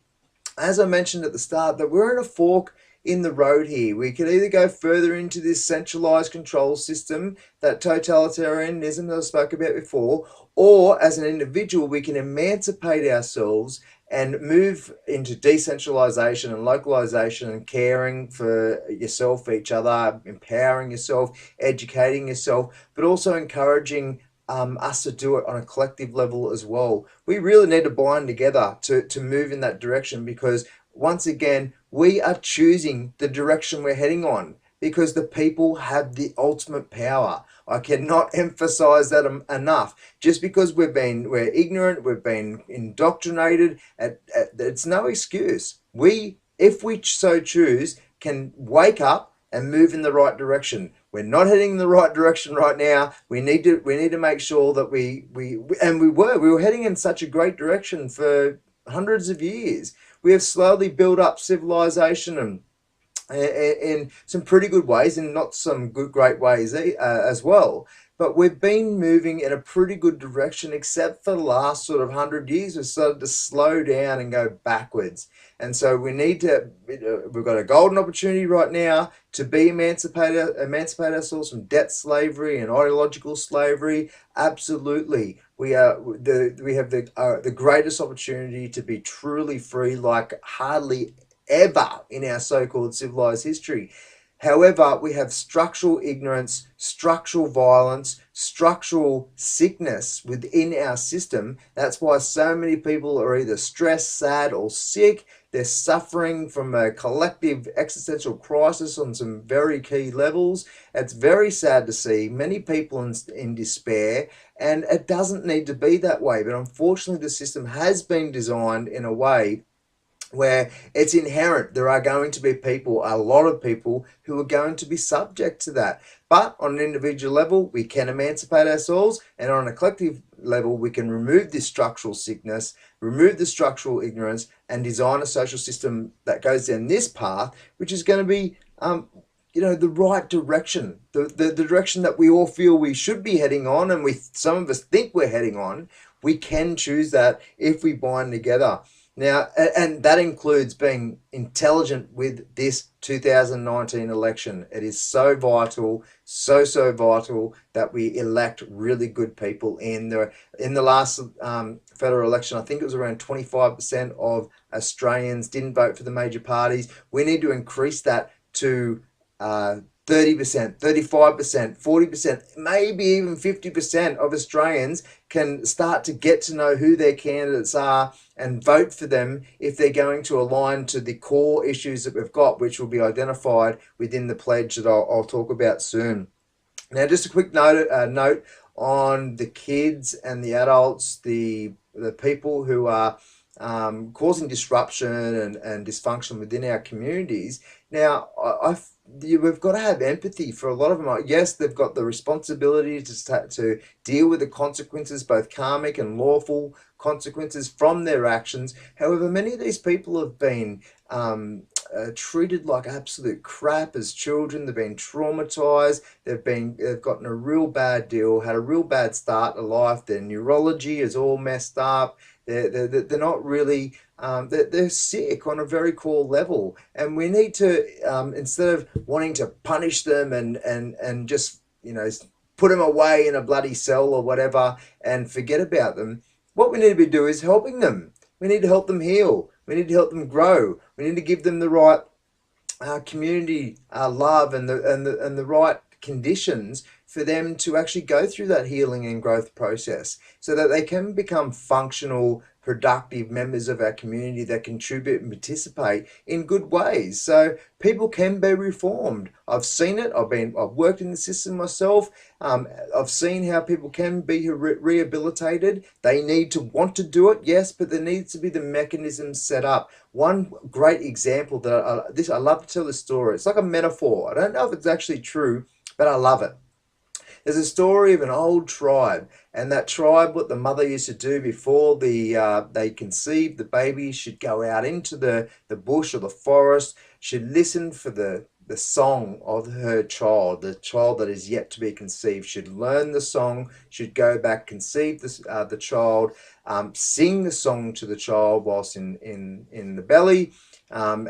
as I mentioned at the start, that we're in a fork in the road here. We could either go further into this centralized control system, that totalitarianism that I spoke about before, or as an individual, we can emancipate ourselves and move into decentralization and localization and caring for yourself, each other, empowering yourself, educating yourself, but also encouraging us to do it on a collective level as well. We really need to bind together to move in that direction, because once again, we are choosing the direction we're heading on because the people have the ultimate power. I cannot emphasize that enough. Just because we're ignorant, we've been indoctrinated, it's no excuse. We, if we so choose, can wake up and move in the right direction. We're not heading in the right direction right now. We need to make sure that we were heading in such a great direction for hundreds of years. We have slowly built up civilization and in some pretty good ways, and not some good great ways as well. But we've been moving in a pretty good direction, except for the last sort of 100 years. We've started to slow down and go backwards. And so we've got a golden opportunity right now to emancipate ourselves from debt slavery and ideological slavery. Absolutely. We have the greatest opportunity to be truly free, like hardly ever in our so-called civilized history. However, we have structural ignorance, structural violence, structural sickness within our system. That's why so many people are either stressed, sad, or sick. They're suffering from a collective existential crisis on some very key levels. It's very sad to see many people in despair, and it doesn't need to be that way. But unfortunately, the system has been designed in a way where it's inherent. There are going to be people, a lot of people, who are going to be subject to that. But on an individual level, we can emancipate ourselves, and on a collective level, we can remove this structural sickness, remove the structural ignorance, and design a social system that goes down this path, which is going to be the right direction, the direction that we all feel we should be heading on, and some of us think we're heading on. We can choose that if we bind together. Now, and that includes being intelligent with this 2019 election. It is so vital, so vital that we elect really good people in the last federal election. I think it was around 25% of Australians didn't vote for the major parties. We need to increase that to 30%, 35%, 40%, maybe even 50% of Australians can start to get to know who their candidates are and vote for them if they're going to align to the core issues that we've got, which will be identified within the pledge that I'll talk about soon. Now, just a quick note on the kids and the adults, the people who are causing disruption and dysfunction within our communities. Now, we've got to have empathy for a lot of them. Yes, they've got the responsibility to deal with the consequences, both karmic and lawful consequences from their actions. However, many of these people have been treated like absolute crap as children. They've been traumatized. They've gotten a real bad deal, had a real bad start to life. Their neurology is all messed up. They're not really that they're sick on a very core level, and we need to, instead of wanting to punish them and just put them away in a bloody cell or whatever and forget about them. What we need to be doing is helping them. We need to help them heal. We need to help them grow. We need to give them the right community love and the right conditions for them to actually go through that healing and growth process so that they can become functional, productive members of our community that contribute and participate in good ways. So people can be reformed. I've seen it. I've worked in the system myself. I've seen how people can be rehabilitated. They need to want to do it, yes, but there needs to be the mechanisms set up. One great example that I love to tell the story. It's like a metaphor. I don't know if it's actually true, but I love it. There's a story of an old tribe, and that tribe, what the mother used to do before they conceived the baby, she'd go out into the bush or the forest. She'd listen for the song of her child, the child that is yet to be conceived. She'd learn the song. She'd go back, conceive the child, sing the song to the child whilst in the belly, and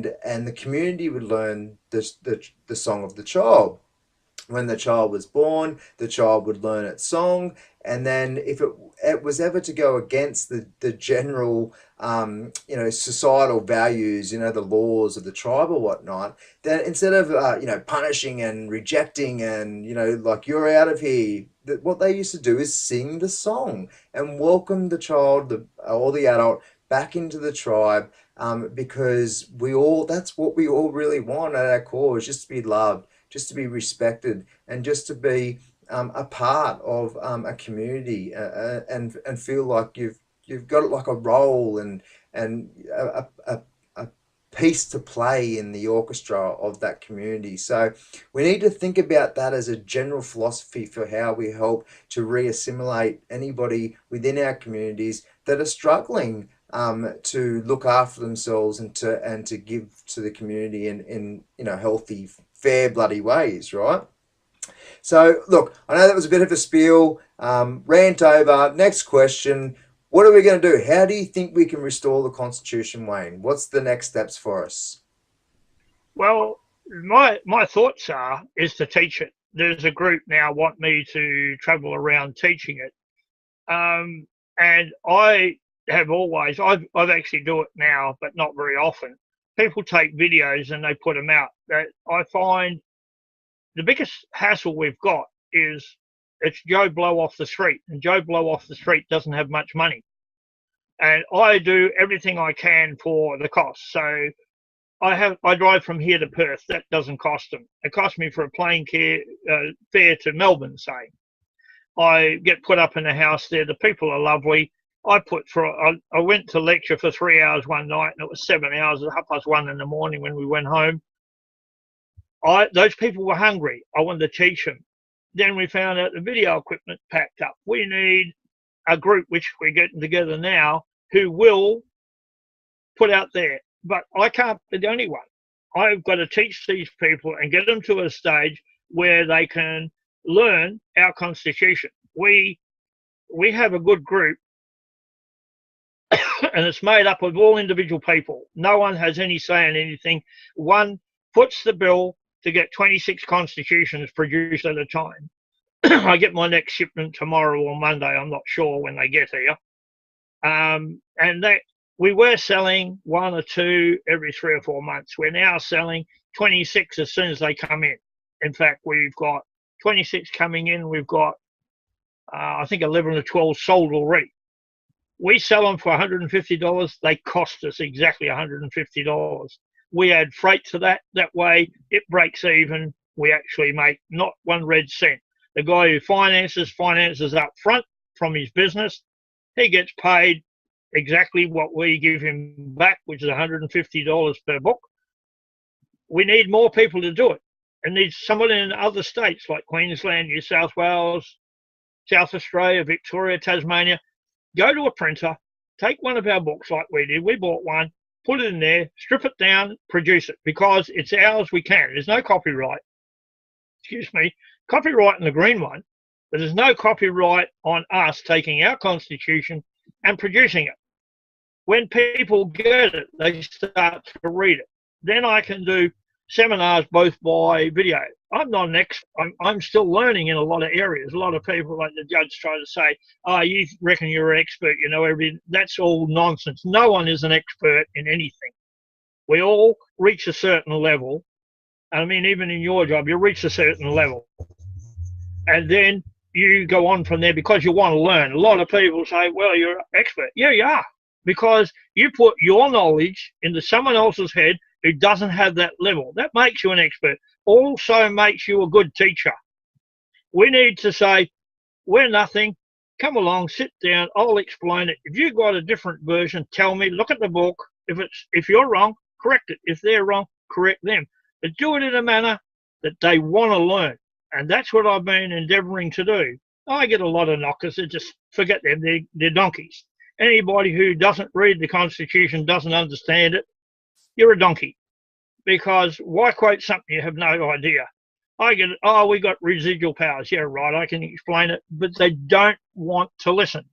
the community would learn the song of the child. When the child was born, the child would learn its song, and then if it was ever to go against the general societal values, the laws of the tribe or whatnot, then instead of punishing and rejecting and like you're out of here, what they used to do is sing the song and welcome the child or the adult back into the tribe, because that's what we all really want at our core, is just to be loved, just to be respected, and just to be a part of a community, and feel like you've got like a role and a piece to play in the orchestra of that community. So we need to think about that as a general philosophy for how we help to re-assimilate anybody within our communities that are struggling to look after themselves and to give to the community in healthy, fair bloody ways, right? So look, I know that was a bit of a spiel, rant over. Next question: what are we going to do? How do you think we can restore the Constitution, Wayne? What's the next steps for us? Well, my thoughts is to teach it. There's a group now want me to travel around teaching it, and I have always I've actually do it now, but not very often. People take videos and they put them out. That I find the biggest hassle we've got is it's Joe Blow off the street, and Joe Blow off the street doesn't have much money, and I do everything I can for the cost. So I drive from here to Perth. That doesn't cost them. It costs me for a plane fare to Melbourne, say. I get put up in a house there. The people are lovely. I went to lecture for 3 hours one night, and it was 7 hours at 1:30 in the morning when we went home. Those people were hungry. I wanted to teach them. Then we found out the video equipment packed up. We need a group, which we're getting together now, who will put out there. But I can't be the only one. I've got to teach these people and get them to a stage where they can learn our Constitution. We have a good group, and it's made up of all individual people. No one has any say in anything. One puts the bill to get 26 constitutions produced at a time. I get my next shipment tomorrow or Monday. I'm not sure when they get here. And we were selling one or two every 3 or 4 months. We're now selling 26 as soon as they come in. In fact, we've got 26 coming in. We've got, I think, 11 or 12 sold already. We sell them for $150. They cost us exactly $150. We add freight to that. That way it breaks even. We actually make not one red cent. The guy who finances up front from his business. He gets paid exactly what we give him back, which is $150 per book. We need more people to do it. And need someone in other states like Queensland, New South Wales, South Australia, Victoria, Tasmania. Go to a printer, take one of our books like we did. We bought one, put it in there, strip it down, produce it, because it's ours. We can. There's no copyright. Excuse me. Copyright on the green one, but there's no copyright on us taking our Constitution and producing it. When people get it, they start to read it. Then I can do seminars both by video. I'm not an expert. I'm still learning in a lot of areas. A lot of people, like the judge, try to say, "Oh, you reckon you're an expert? You know everything." That's all nonsense. No one is an expert in anything. We all reach a certain level. I mean, even in your job, you reach a certain level, and then you go on from there because you want to learn. A lot of people say, "Well, you're an expert." Yeah, you are, because you put your knowledge into someone else's head who doesn't have that level. That makes you an expert. Also makes you a good teacher. We need to say, "We're nothing. Come along, sit down. I'll explain it. If you've got a different version, tell me. Look at the book. If you're wrong, correct it. If they're wrong, correct them. But do it in a manner that they want to learn." And that's what I've been endeavouring to do. I get a lot of knockers that just forget them. They're donkeys. Anybody who doesn't read the Constitution, doesn't understand it, you're a donkey. Because why quote something you have no idea? I get, "Oh, we got residual powers." Yeah, right, I can explain it. But they don't want to listen.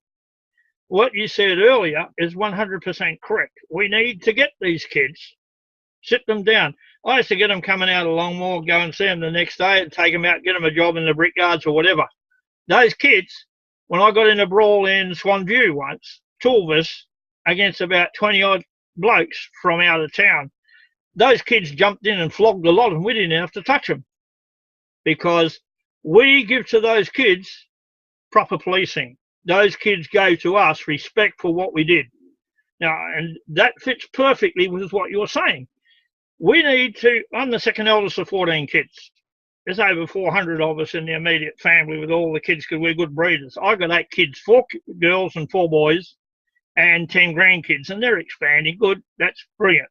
What you said earlier is 100% correct. We need to get these kids, sit them down. I used to get them coming out of Longmore, go and see them the next day and take them out, get them a job in the brickyards or whatever. Those kids, when I got in a brawl in Swan View once, two of us against about 20 odd blokes from out of town, those kids jumped in and flogged a lot of them. We didn't have to touch them because we give to those kids proper policing. Those kids gave to us respect for what we did. Now, and that fits perfectly with what you're saying. We need to, I'm the second eldest of 14 kids. There's over 400 of us in the immediate family with all the kids because we're good breeders. I got 8 kids, 4 girls and 4 boys, and 10 grandkids, and they're expanding. Good, that's brilliant.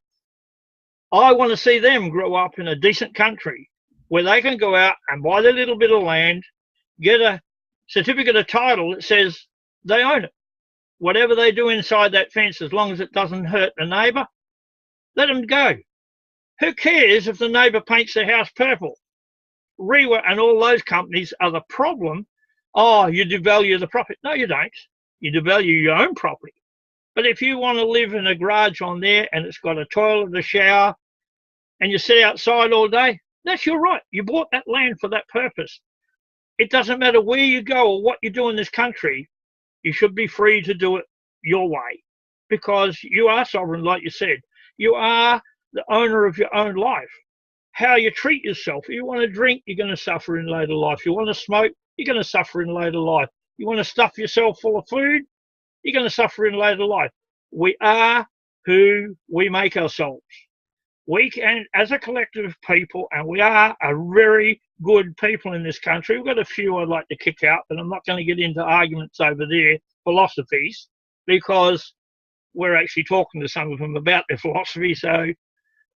I want to see them grow up in a decent country where they can go out and buy their little bit of land, get a certificate of title that says they own it. Whatever they do inside that fence, as long as it doesn't hurt the neighbour, let them go. Who cares if the neighbour paints their house purple? Rewa and all those companies are the problem. Oh, you devalue the property. No, you don't. You devalue your own property. But if you want to live in a garage on there and it's got a toilet, a shower, and you sit outside all day, that's your right. You bought that land for that purpose. It doesn't matter where you go or what you do in this country. You should be free to do it your way because you are sovereign, like you said. You are the owner of your own life. How you treat yourself. If you want to drink, you're going to suffer in later life. You want to smoke, you're going to suffer in later life. You want to stuff yourself full of food, you're going to suffer in later life. We are who we make ourselves. We can, as a collective of people, and we are a very good people in this country. We've got a few I'd like to kick out, but I'm not going to get into arguments over their philosophies because we're actually talking to some of them about their philosophy, so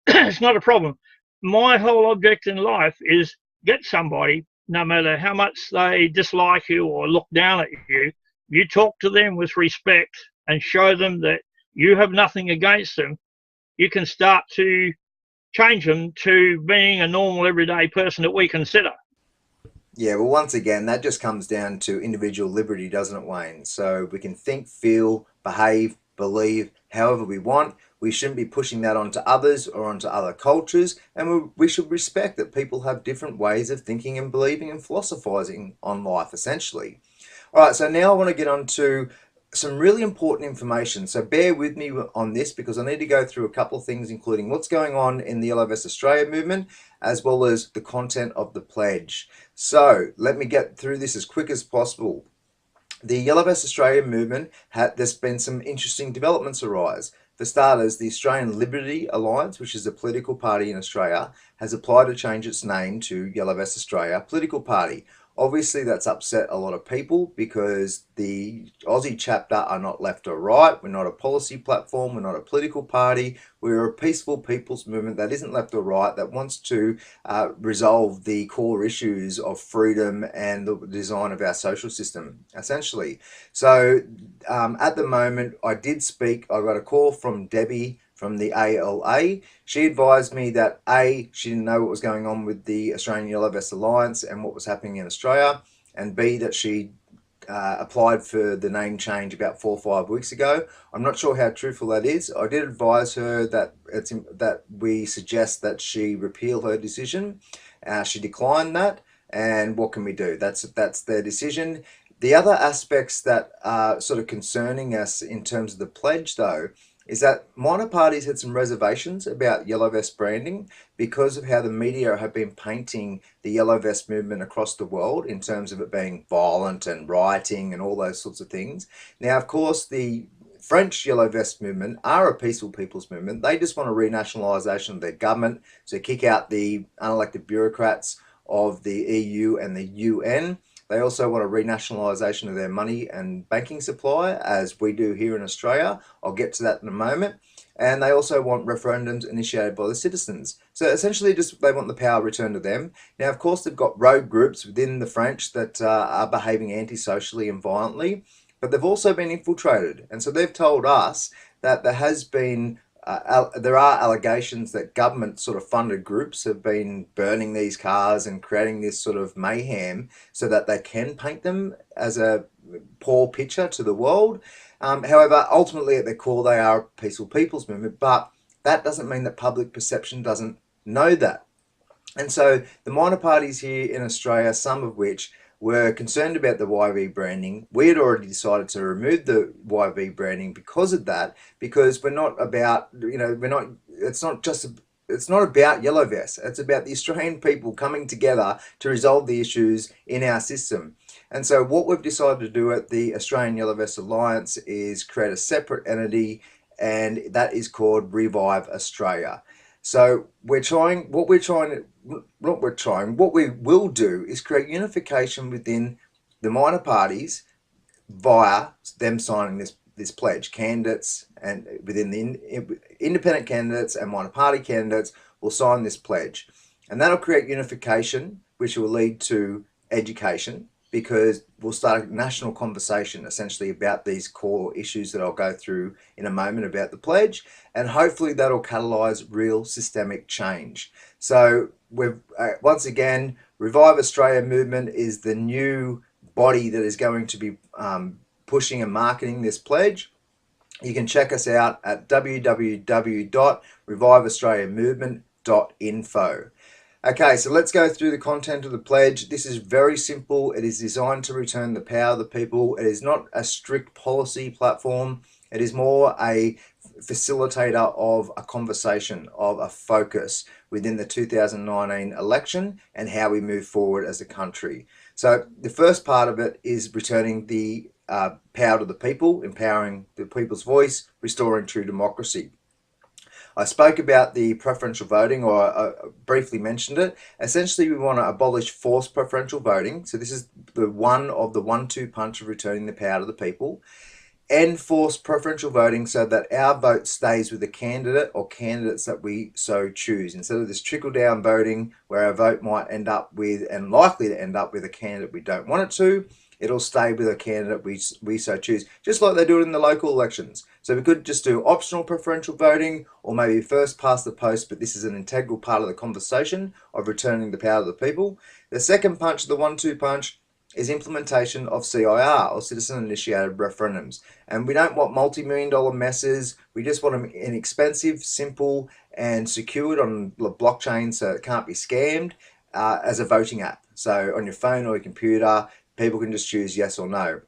it's not a problem. My whole object in life is get somebody, no matter how much they dislike you or look down at you talk to them with respect and show them that you have nothing against them. You can start to change them to being a normal everyday person that we consider. Yeah, well, once again, that just comes down to individual liberty, doesn't it, Wayne? So we can think, feel, behave, believe however we want. We shouldn't be pushing that onto others or onto other cultures, and we should respect that people have different ways of thinking and believing and philosophizing on life, essentially. All right, so now I want to get on to some really important information. So bear with me on this because I need to go through a couple of things, including what's going on in the Yellow Vest Australia movement, as well as the content of the pledge. So let me get through this as quick as possible. The Yellow Vest Australia movement, there's been some interesting developments arise. For starters, the Australian Liberty Alliance, which is a political party in Australia, has applied to change its name to Yellow Vest Australia Political Party. Obviously, that's upset a lot of people because the Aussie chapter are not left or right. We're not a policy platform. We're not a political party. We're a peaceful people's movement that isn't left or right, that wants to resolve the core issues of freedom and the design of our social system, essentially. So at the moment, I got a call from Debbie from the ALA. She advised me that A, she didn't know what was going on with the Australian Yellow Vest Alliance and what was happening in Australia, and B, that she applied for the name change about 4 or 5 weeks ago. I'm not sure how truthful that is. I did advise her that that we suggest that she repeal her decision. She declined that, and what can we do? That's their decision. The other aspects that are sort of concerning us in terms of the pledge, though, is that minor parties had some reservations about yellow vest branding because of how the media have been painting the yellow vest movement across the world in terms of it being violent and rioting and all those sorts of things. Now, of course, the French yellow vest movement are a peaceful people's movement. They just want a renationalisation of their government, so kick out the unelected bureaucrats of the EU and the UN. They also want a renationalisation of their money and banking supply, as we do here in Australia. I'll get to that in a moment. And they also want referendums initiated by the citizens. So essentially, just they want the power returned to them. Now, of course, they've got rogue groups within the French that are behaving anti-socially and violently, but they've also been infiltrated. And so they've told us that there are allegations that government sort of funded groups have been burning these cars and creating this sort of mayhem so that they can paint them as a poor picture to the world. However, ultimately at their core, they are a peaceful people's movement, but that doesn't mean that public perception doesn't know that. And so the minor parties here in Australia, some of which were concerned about the YV branding. We had already decided to remove the YV branding because of that, because we're not about, it's not about yellow vests. It's about the Australian people coming together to resolve the issues in our system. And so what we've decided to do at the Australian Yellow Vest Alliance is create a separate entity, and that is called Revive Australia. So what we will do is create unification within the minor parties via them signing this pledge. Candidates and within the independent candidates and minor party candidates will sign this pledge, and that'll create unification, which will lead to education, because we'll start a national conversation essentially about these core issues that I'll go through in a moment about the pledge, and hopefully that'll catalyse real systemic change. So we've once again, Revive Australia movement is the new body that is going to be pushing and marketing this pledge. You can check us out at www.reviveaustraliamovement.info. Okay, so let's go through the content of the pledge. This is very simple. It is designed to return the power of the people. It is not a strict policy platform. It is more a facilitator of a conversation, of a focus within the 2019 election and how we move forward as a country. So the first part of it is returning the power to the people, empowering the people's voice, restoring true democracy. I spoke about the preferential voting, or briefly mentioned it. Essentially, we want to abolish forced preferential voting. So this is the one-two punch of returning the power to the people. End forced preferential voting so that our vote stays with the candidate or candidates that we so choose, instead of this trickle-down voting where our vote might end up with, and likely to end up with, a candidate we don't want it to. It'll stay with a candidate we so choose, just like they do it in the local elections. So we could just do optional preferential voting, or maybe first past the post, but this is an integral part of the conversation of returning the power to the people. The second punch, the one-two punch, is implementation of CIR, or citizen-initiated referendums. And we don't want multi-million-dollar messes. We just want them inexpensive, simple, and secured on the blockchain so it can't be scammed, as a voting app. So on your phone or your computer, people can just choose yes or no.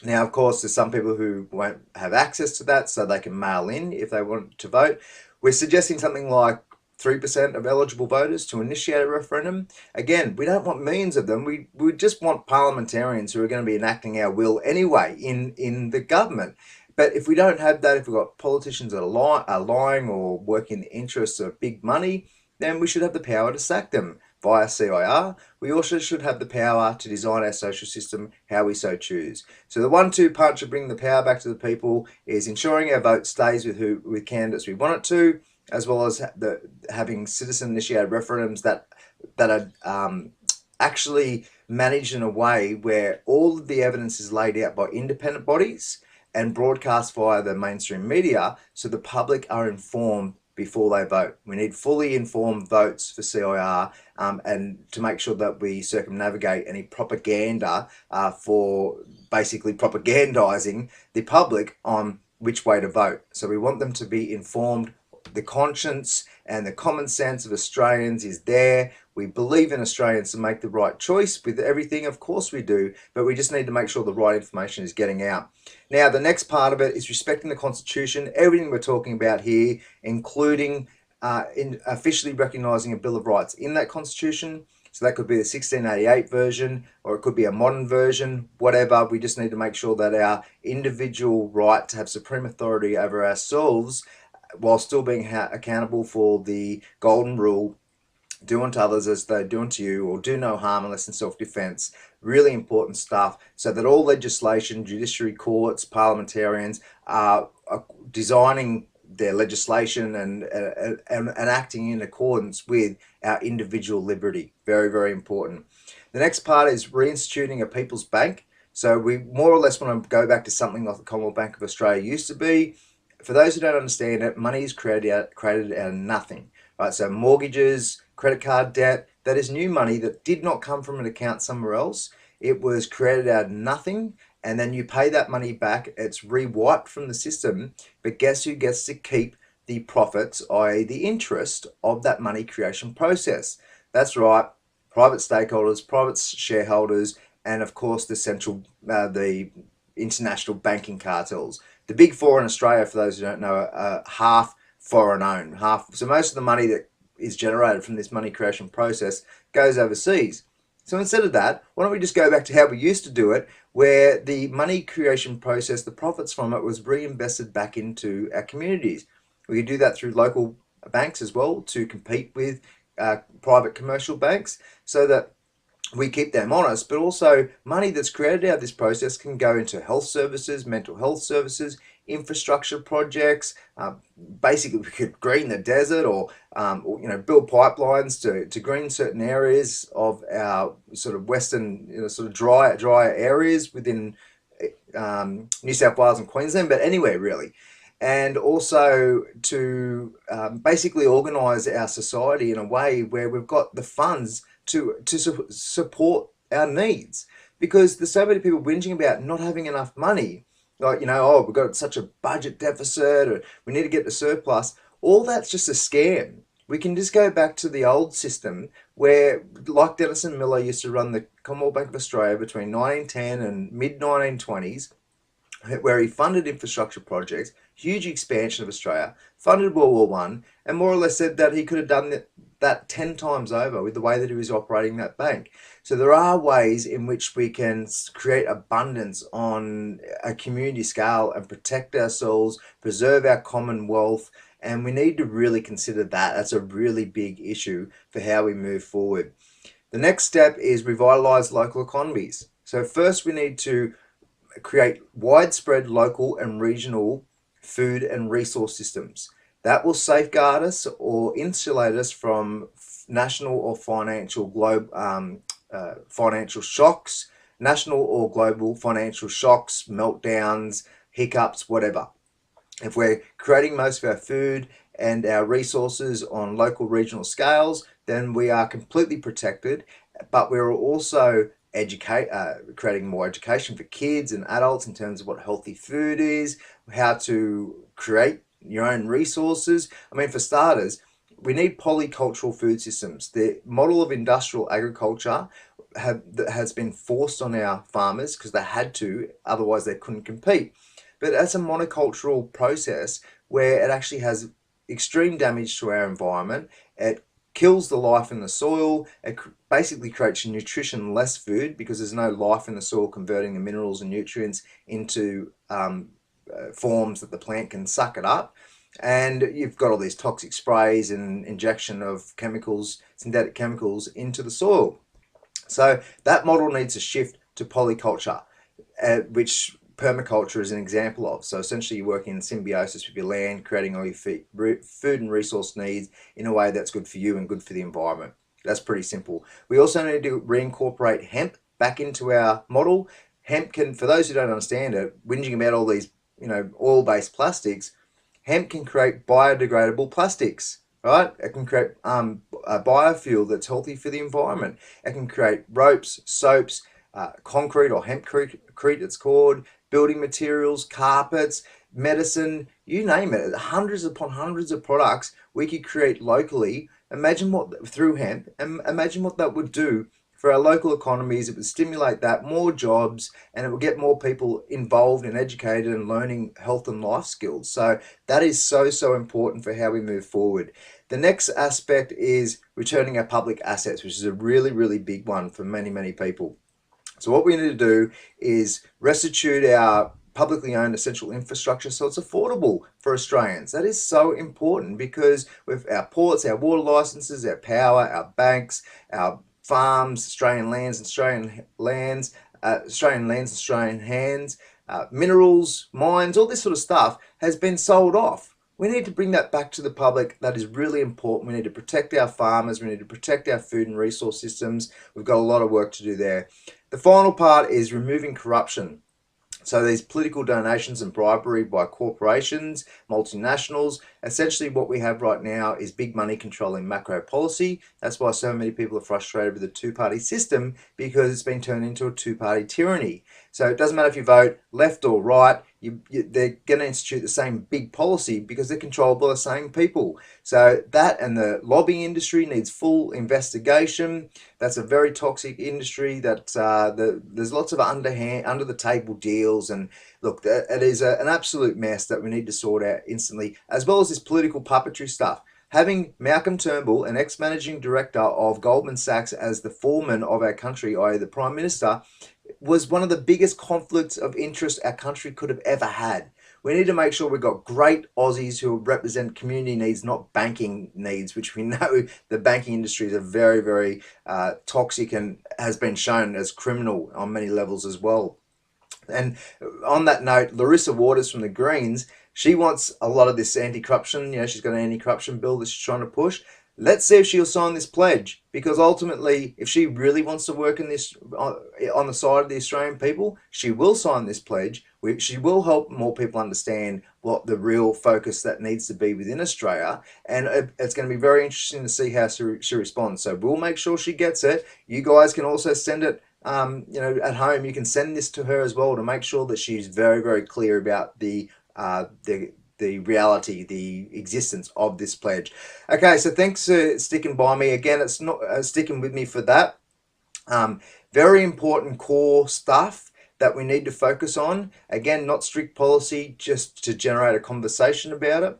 Now, of course, there's some people who won't have access to that, so they can mail in if they want to vote. We're suggesting something like 3% of eligible voters to initiate a referendum. Again, we don't want millions of them. We just want parliamentarians who are going to be enacting our will anyway in the government. But if we don't have that, if we've got politicians that are lying or working in the interests of big money, then we should have the power to sack them via CIR. We also should have the power to design our social system how we so choose. So the one-two punch of bringing the power back to the people is ensuring our vote stays with candidates we want it to, as well as having citizen-initiated referendums that are actually managed in a way where all of the evidence is laid out by independent bodies and broadcast via the mainstream media, so the public are informed before they vote. We need fully informed votes for CIR, and to make sure that we circumnavigate any propaganda for basically propagandizing the public on which way to vote. So we want them to be informed. The conscience and the common sense of Australians is there. We believe in Australians to make the right choice with everything. Of course we do, but we just need to make sure the right information is getting out. Now, the next part of it is respecting the Constitution, everything we're talking about here, including in officially recognising a Bill of Rights in that Constitution. So that could be the 1688 version, or it could be a modern version, whatever. We just need to make sure that our individual right to have supreme authority over ourselves, while still being accountable for the golden rule, do unto others as they do unto you, or do no harm unless in self-defense. Really important stuff, so that all legislation, judiciary, courts, parliamentarians are designing their legislation and acting in accordance with our individual liberty. Very, very important. The next part is reinstituting a people's bank. So we more or less want to go back to something like the Commonwealth Bank of Australia used to be. For those who don't understand it, money is created out of nothing. Right? So mortgages, credit card debt, that is new money that did not come from an account somewhere else. It was created out of nothing, and then you pay that money back. It's re-wiped from the system, but guess who gets to keep the profits, i.e. the interest of that money creation process? That's right, private stakeholders, private shareholders, and of course the international banking cartels. The big four in Australia, for those who don't know, are half foreign owned. So most of the money that is generated from this money creation process goes overseas. So instead of that, why don't we just go back to how we used to do it, where the money creation process, the profits from it, was reinvested back into our communities. We could do that through local banks as well to compete with private commercial banks, so that we keep them honest, but also money that's created out of this process can go into health services, mental health services, infrastructure projects. Basically, we could green the desert, or build pipelines to green certain areas of our sort of western, sort of drier areas within New South Wales and Queensland, but anywhere really. And also to basically organise our society in a way where we've got the funds to support our needs, because there's so many people whinging about not having enough money, like, oh, we've got such a budget deficit, or we need to get the surplus. All that's just a scam. We can just go back to the old system where, like Denison Miller used to run the Commonwealth Bank of Australia between 1910 and mid 1920s, where he funded infrastructure projects, huge expansion of Australia, funded World War One, and more or less said that he could have done that 10 times over with the way that he was operating that bank. So there are ways in which we can create abundance on a community scale and protect ourselves, preserve our commonwealth, and we need to really consider that. That's a really big issue for how we move forward. The next step is revitalise local economies. So first we need to create widespread local and regional food and resource systems that will safeguard us or insulate us from national or financial shocks, national or global financial shocks, meltdowns, hiccups, whatever. If we're creating most of our food and our resources on local regional scales, then we are completely protected, but we're also creating more education for kids and adults in terms of what healthy food is, how to create your own resources. I mean, for starters, we need polycultural food systems. The model of industrial agriculture that has been forced on our farmers because they had to, otherwise they couldn't compete. But that's a monocultural process where it actually has extreme damage to our environment. It kills the life in the soil. It basically creates nutrition-less food because there's no life in the soil converting the minerals and nutrients into forms that the plant can suck it up. And you've got all these toxic sprays and injection of chemicals, synthetic chemicals, into the soil. So that model needs to shift to polyculture, which permaculture is an example of. So essentially you're working in symbiosis with your land, creating all your food and resource needs in a way that's good for you and good for the environment. That's pretty simple. We also need to reincorporate hemp back into our model. Hemp can, for those who don't understand it, whinging about all these, oil-based plastics, hemp can create biodegradable plastics, right? It can create a biofuel that's healthy for the environment. It can create ropes, soaps, concrete or hempcrete, it's called, building materials, carpets, medicine, you name it. Hundreds upon hundreds of products we could create locally. Imagine what through hemp, and imagine what that would do for our local economies. It would stimulate that more jobs, and it would get more people involved and educated and learning health and life skills. So that is so important for how we move forward. The next aspect is returning our public assets, which is a really big one for many people. So what we need to do is restitute our publicly owned essential infrastructure so it's affordable for Australians. That is so important because with our ports, our water licenses, our power, our banks, our farms, Australian lands, Australian hands, minerals, mines, all this sort of stuff has been sold off. We need to bring that back to the public. That is really important. We need to protect our farmers. We need to protect our food and resource systems. We've got a lot of work to do there. The final part is removing corruption. So these political donations and bribery by corporations, multinationals, essentially what we have right now is big money controlling macro policy. That's why so many people are frustrated with the two-party system, because it's been turned into a two-party tyranny. So it doesn't matter if you vote left or right, they're going to institute the same big policy because they're controlled by the same people. So that and the lobbying industry needs full investigation. That's a very toxic industry. That there's lots of under the table deals, and look, it is an absolute mess that we need to sort out instantly, as well as this political puppetry stuff. Having Malcolm Turnbull, an ex-managing director of Goldman Sachs, as the foreman of our country, i.e. the Prime Minister, was one of the biggest conflicts of interest our country could have ever had. We need to make sure we've got great Aussies who represent community needs, not banking needs, which we know the banking industry is a very toxic and has been shown as criminal on many levels as well. And on that note, Larissa Waters from the Greens, she wants a lot of this anti-corruption. She's got an anti-corruption bill that she's trying to push. Let's see if she'll sign this pledge, because ultimately, if she really wants to work in this on the side of the Australian people, she will sign this pledge. She will help more people understand what the real focus that needs to be within Australia, and it's going to be very interesting to see how she responds. So we'll make sure she gets it. You guys can also send it. At home, you can send this to her as well to make sure that she's very clear about the reality, the existence of this pledge. Okay, so thanks for sticking by me. Again, it's not sticking with me for that. Very important core stuff that we need to focus on. Again, not strict policy, just to generate a conversation about it,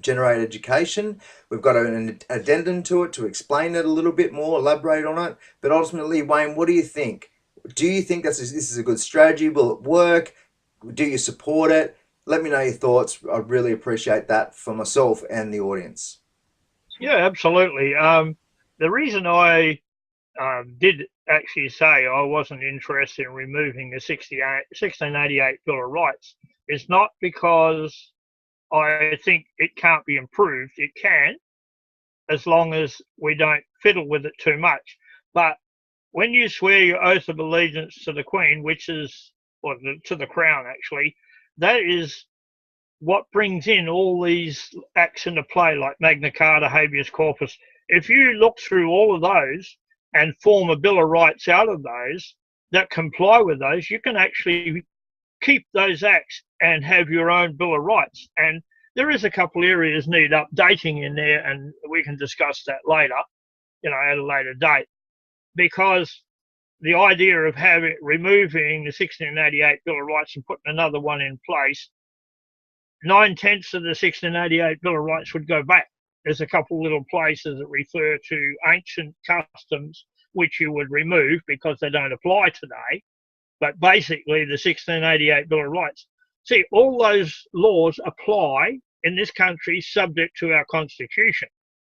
generate education. We've got an addendum to it to explain it a little bit more, elaborate on it. But ultimately, Wayne, what do you think? Do you think this is a good strategy? Will it work? Do you support it? Let me know your thoughts. I'd really appreciate that for myself and the audience. Yeah, absolutely. The reason I did actually say I wasn't interested in removing the 1688 Bill of Rights is not because I think it can't be improved. It can, as long as we don't fiddle with it too much. But when you swear your oath of allegiance to the Queen, which is, or to the Crown actually, that is what brings in all these acts into play, like Magna Carta, habeas corpus. If you look through all of those and form a Bill of Rights out of those that comply with those, you can actually keep those acts and have your own Bill of Rights. And there is a couple areas need updating in there, and we can discuss that later, at a later date, because the idea of removing the 1688 Bill of Rights and putting another one in place, 9/10 of the 1688 Bill of Rights would go back. There's a couple little places that refer to ancient customs which you would remove because they don't apply today. But basically, the 1688 Bill of Rights. See, all those laws apply in this country subject to our Constitution.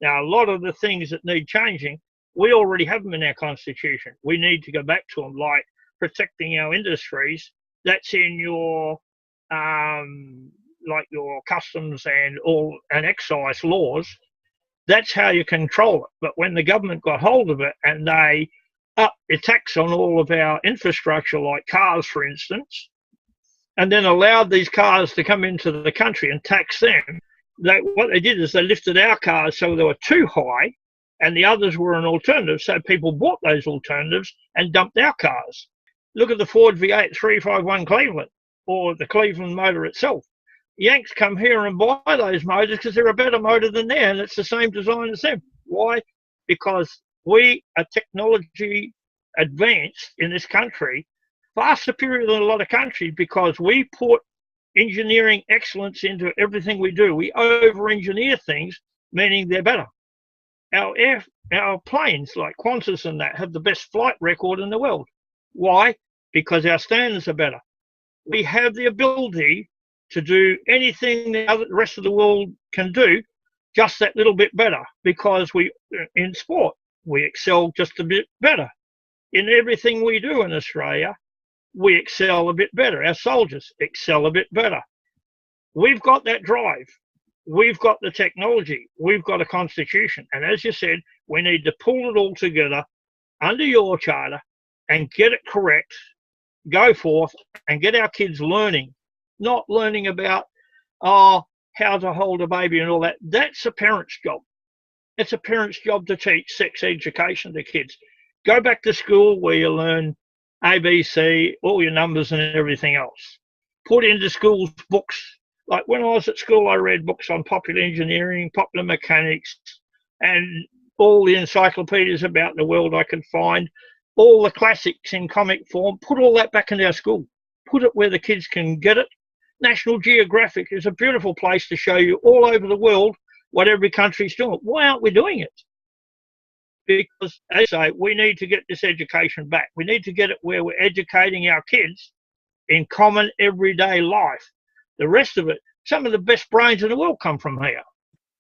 Now, a lot of the things that need changing, we already have them in our Constitution. We need to go back to them, like protecting our industries. That's in your like your customs and excise laws. That's how you control it. But when the government got hold of it and they upped the tax on all of our infrastructure, like cars, for instance, and then allowed these cars to come into the country and tax them, what they did is they lifted our cars so they were too high, and the others were an alternative. So people bought those alternatives and dumped our cars. Look at the Ford V8 351 Cleveland or the Cleveland motor itself. Yanks come here and buy those motors because they're a better motor than them, and it's the same design as them. Why? Because we are technology advanced in this country, far superior than a lot of countries, because we put engineering excellence into everything we do. We over-engineer things, meaning they're better. Our planes, like Qantas and that, have the best flight record in the world. Why? Because our standards are better. We have the ability to do anything the rest of the world can do, just that little bit better, because in sport, we excel just a bit better. In everything we do in Australia, we excel a bit better. Our soldiers excel a bit better. We've got that drive. We've got the technology. We've got a constitution. And as you said, we need to pull it all together under your charter and get it correct, go forth and get our kids learning, not learning about, how to hold a baby and all that. That's a parent's job. It's a parent's job to teach sex education to kids. Go back to school where you learn ABC, all your numbers and everything else. Put into schools books. Like when I was at school, I read books on popular engineering, popular mechanics, and all the encyclopedias about the world I could find, all the classics in comic form. Put all that back into our school. Put it where the kids can get it. National Geographic is a beautiful place to show you all over the world what every country's doing. Why aren't we doing it? Because, as I say, we need to get this education back. We need to get it where we're educating our kids in common everyday life. The rest of it, some of the best brains in the world come from here.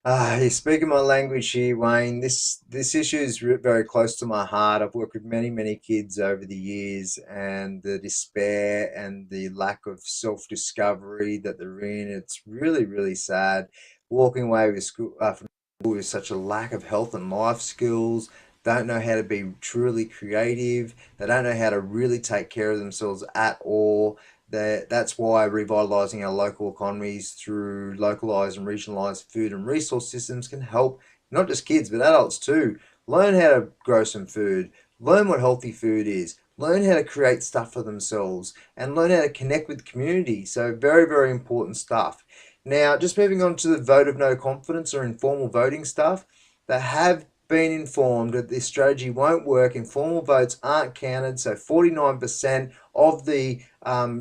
You're speaking my language here, Wayne. This issue is very close to my heart. I've worked with many kids over the years, and the despair and the lack of self-discovery that they're in. It's really sad. Walking away with school from school with such a lack of health and life skills. Don't know how to be truly creative. They don't know how to really take care of themselves at all. That's why revitalising our local economies through localised and regionalised food and resource systems can help not just kids but adults too. Learn how to grow some food, learn what healthy food is, learn how to create stuff for themselves, and learn how to connect with community. So very important stuff. Now, just moving on to the vote of no confidence or informal voting stuff, they have been informed that this strategy won't work. Informal votes aren't counted, so 49% of the,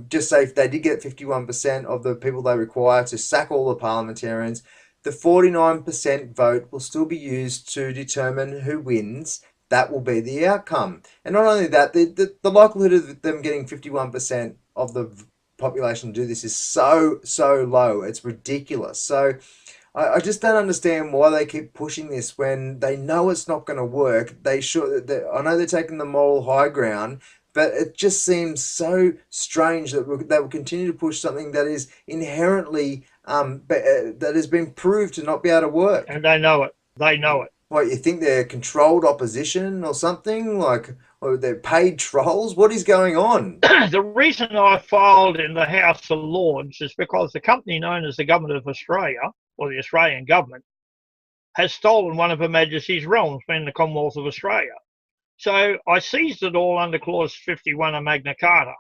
just say if they did get 51% of the people they require to sack all the parliamentarians, the 49% vote will still be used to determine who wins. That will be the outcome. And not only that, the likelihood of them getting 51% of the population to do this is so low. It's ridiculous. So I just don't understand why they keep pushing this when they know it's not going to work. I know they're taking the moral high ground, but it just seems so strange that they will continue to push something that is inherently that has been proved to not be able to work. And they know it. They know it. What, you think they're controlled opposition or something? Like, or they're paid trolls? What is going on? The reason I filed in the House of Lords is because the company known as the Government of Australia, or the Australian government, has stolen one of Her Majesty's realms, being the Commonwealth of Australia. So I seized it all under Clause 51 of Magna Carta,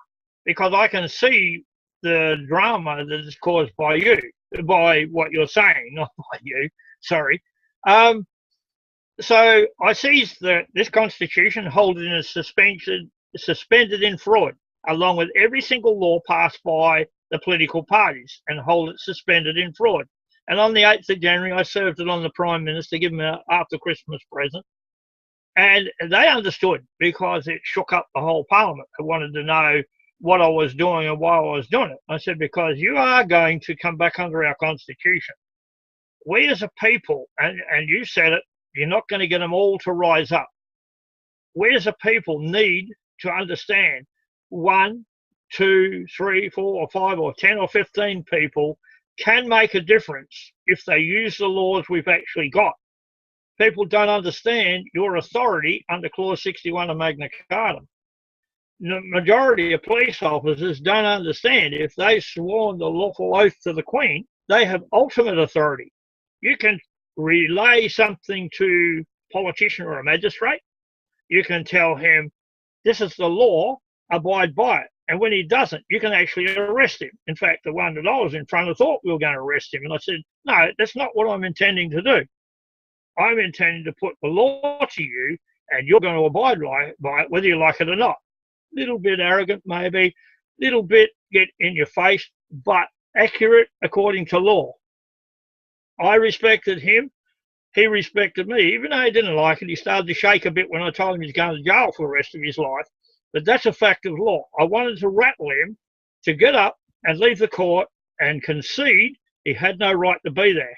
because I can see the drama that is caused by you, by what you're saying, not by you, sorry. So I seized this constitution, hold it in suspended in fraud, along with every single law passed by the political parties, and hold it suspended in fraud. And on the 8th of January, I served it on the Prime Minister, give him an after Christmas present. And they understood, because it shook up the whole Parliament. They wanted to know what I was doing and why I was doing it. I said, because you are going to come back under our Constitution. We as a people, and you said it, you're not going to get them all to rise up. We as a people need to understand 1, 2, 3, 4 or 5 or 10 or 15 people can make a difference if they use the laws we've actually got. People don't understand your authority under Clause 61 of Magna Carta. The majority of police officers don't understand if they've sworn the lawful oath to the Queen, they have ultimate authority. You can relay something to a politician or a magistrate. You can tell him, this is the law. abide by it. And when he doesn't, you can actually arrest him. In fact, the one that I was in front of thought we were going to arrest him. And I said, no, that's not what I'm intending to do. I'm intending to put the law to you, and you're going to abide by it, whether you like it or not. Little bit arrogant, maybe, little bit get in your face, but accurate according to law. I respected him. He respected me. Even though he didn't like it, he started to shake a bit when I told him he's going to jail for the rest of his life. But that's a fact of law. I wanted to rattle him to get up and leave the court and concede he had no right to be there.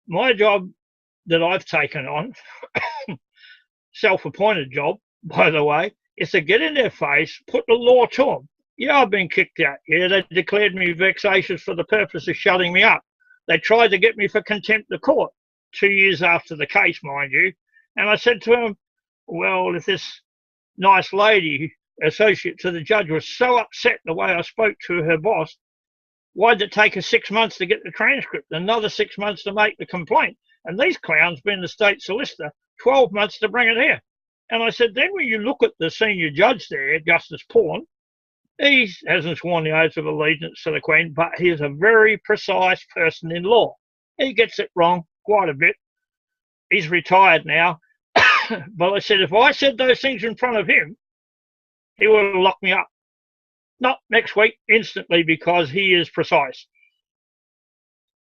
My job that I've taken on, self-appointed job, by the way, is to get in their face, put the law to them. Yeah, I've been kicked out. Yeah, they declared me vexatious for the purpose of shutting me up. They tried to get me for contempt of court 2 years after the case, mind you. And I said to them, well, if this nice lady, associate to the judge, was so upset the way I spoke to her boss, why did it take her 6 months to get the transcript, another 6 months to make the complaint? And these clowns, being the state solicitor, 12 months to bring it here. And I said, then when you look at the senior judge there, Justice Pawn, he hasn't sworn the oath of allegiance to the Queen, but he is a very precise person in law. He gets it wrong quite a bit. He's retired now. But I said, if I said those things in front of him, he would have locked me up. Not next week, instantly, because he is precise.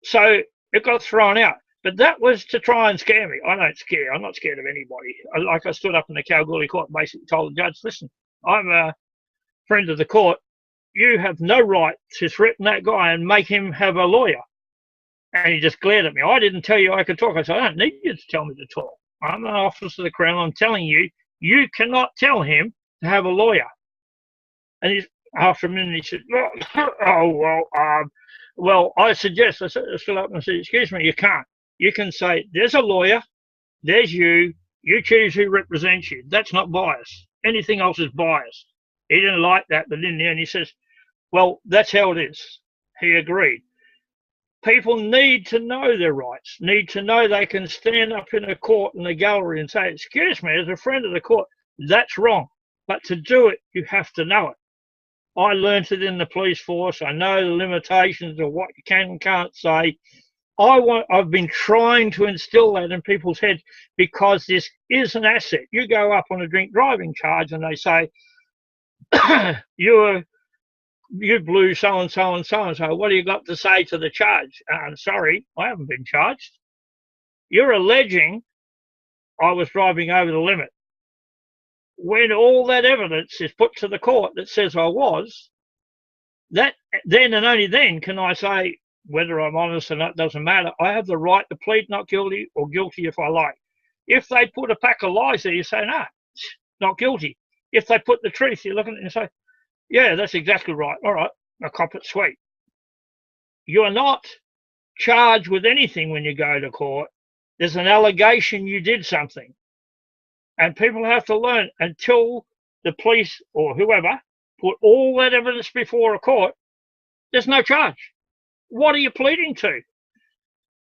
So it got thrown out. But that was to try and scare me. I don't scare. I'm not scared of anybody. Like I stood up in the Kalgoorlie court and basically told the judge, listen, I'm a friend of the court. You have no right to threaten that guy and make him have a lawyer. And he just glared at me. I didn't tell you I could talk. I said, I don't need you to tell me to talk. I'm an officer of the Crown. I'm telling you, you cannot tell him to have a lawyer. And he's, after a minute, he said, well, I suggest, I stood up and said, excuse me, you can't. You can say, there's a lawyer, there's you choose who represents you. That's not bias. Anything else is bias. He didn't like that, but in the end he says, well, that's how it is. He agreed. People need to know their rights, need to know they can stand up in a court in the gallery and say, excuse me, as a friend of the court, that's wrong. But to do it, you have to know it. I learnt it in the police force. I know the limitations of what you can and can't say. I've been trying to instill that in people's heads because this is an asset. You go up on a drink driving charge and they say, you blew so-and-so and so-and-so. What do you got to say to the charge? I'm sorry, I haven't been charged. You're alleging I was driving over the limit. When all that evidence is put to the court that says I was, that then and only then can I say, whether I'm honest or not doesn't matter. I have the right to plead not guilty or guilty if I like. If they put a pack of lies there, you say, no, not guilty. If they put the truth, you look at it and say, yeah, that's exactly right. All right, I'll cop it sweet. You are not charged with anything when you go to court. There's an allegation you did something. And people have to learn until the police or whoever put all that evidence before a court, there's no charge. What are you pleading to?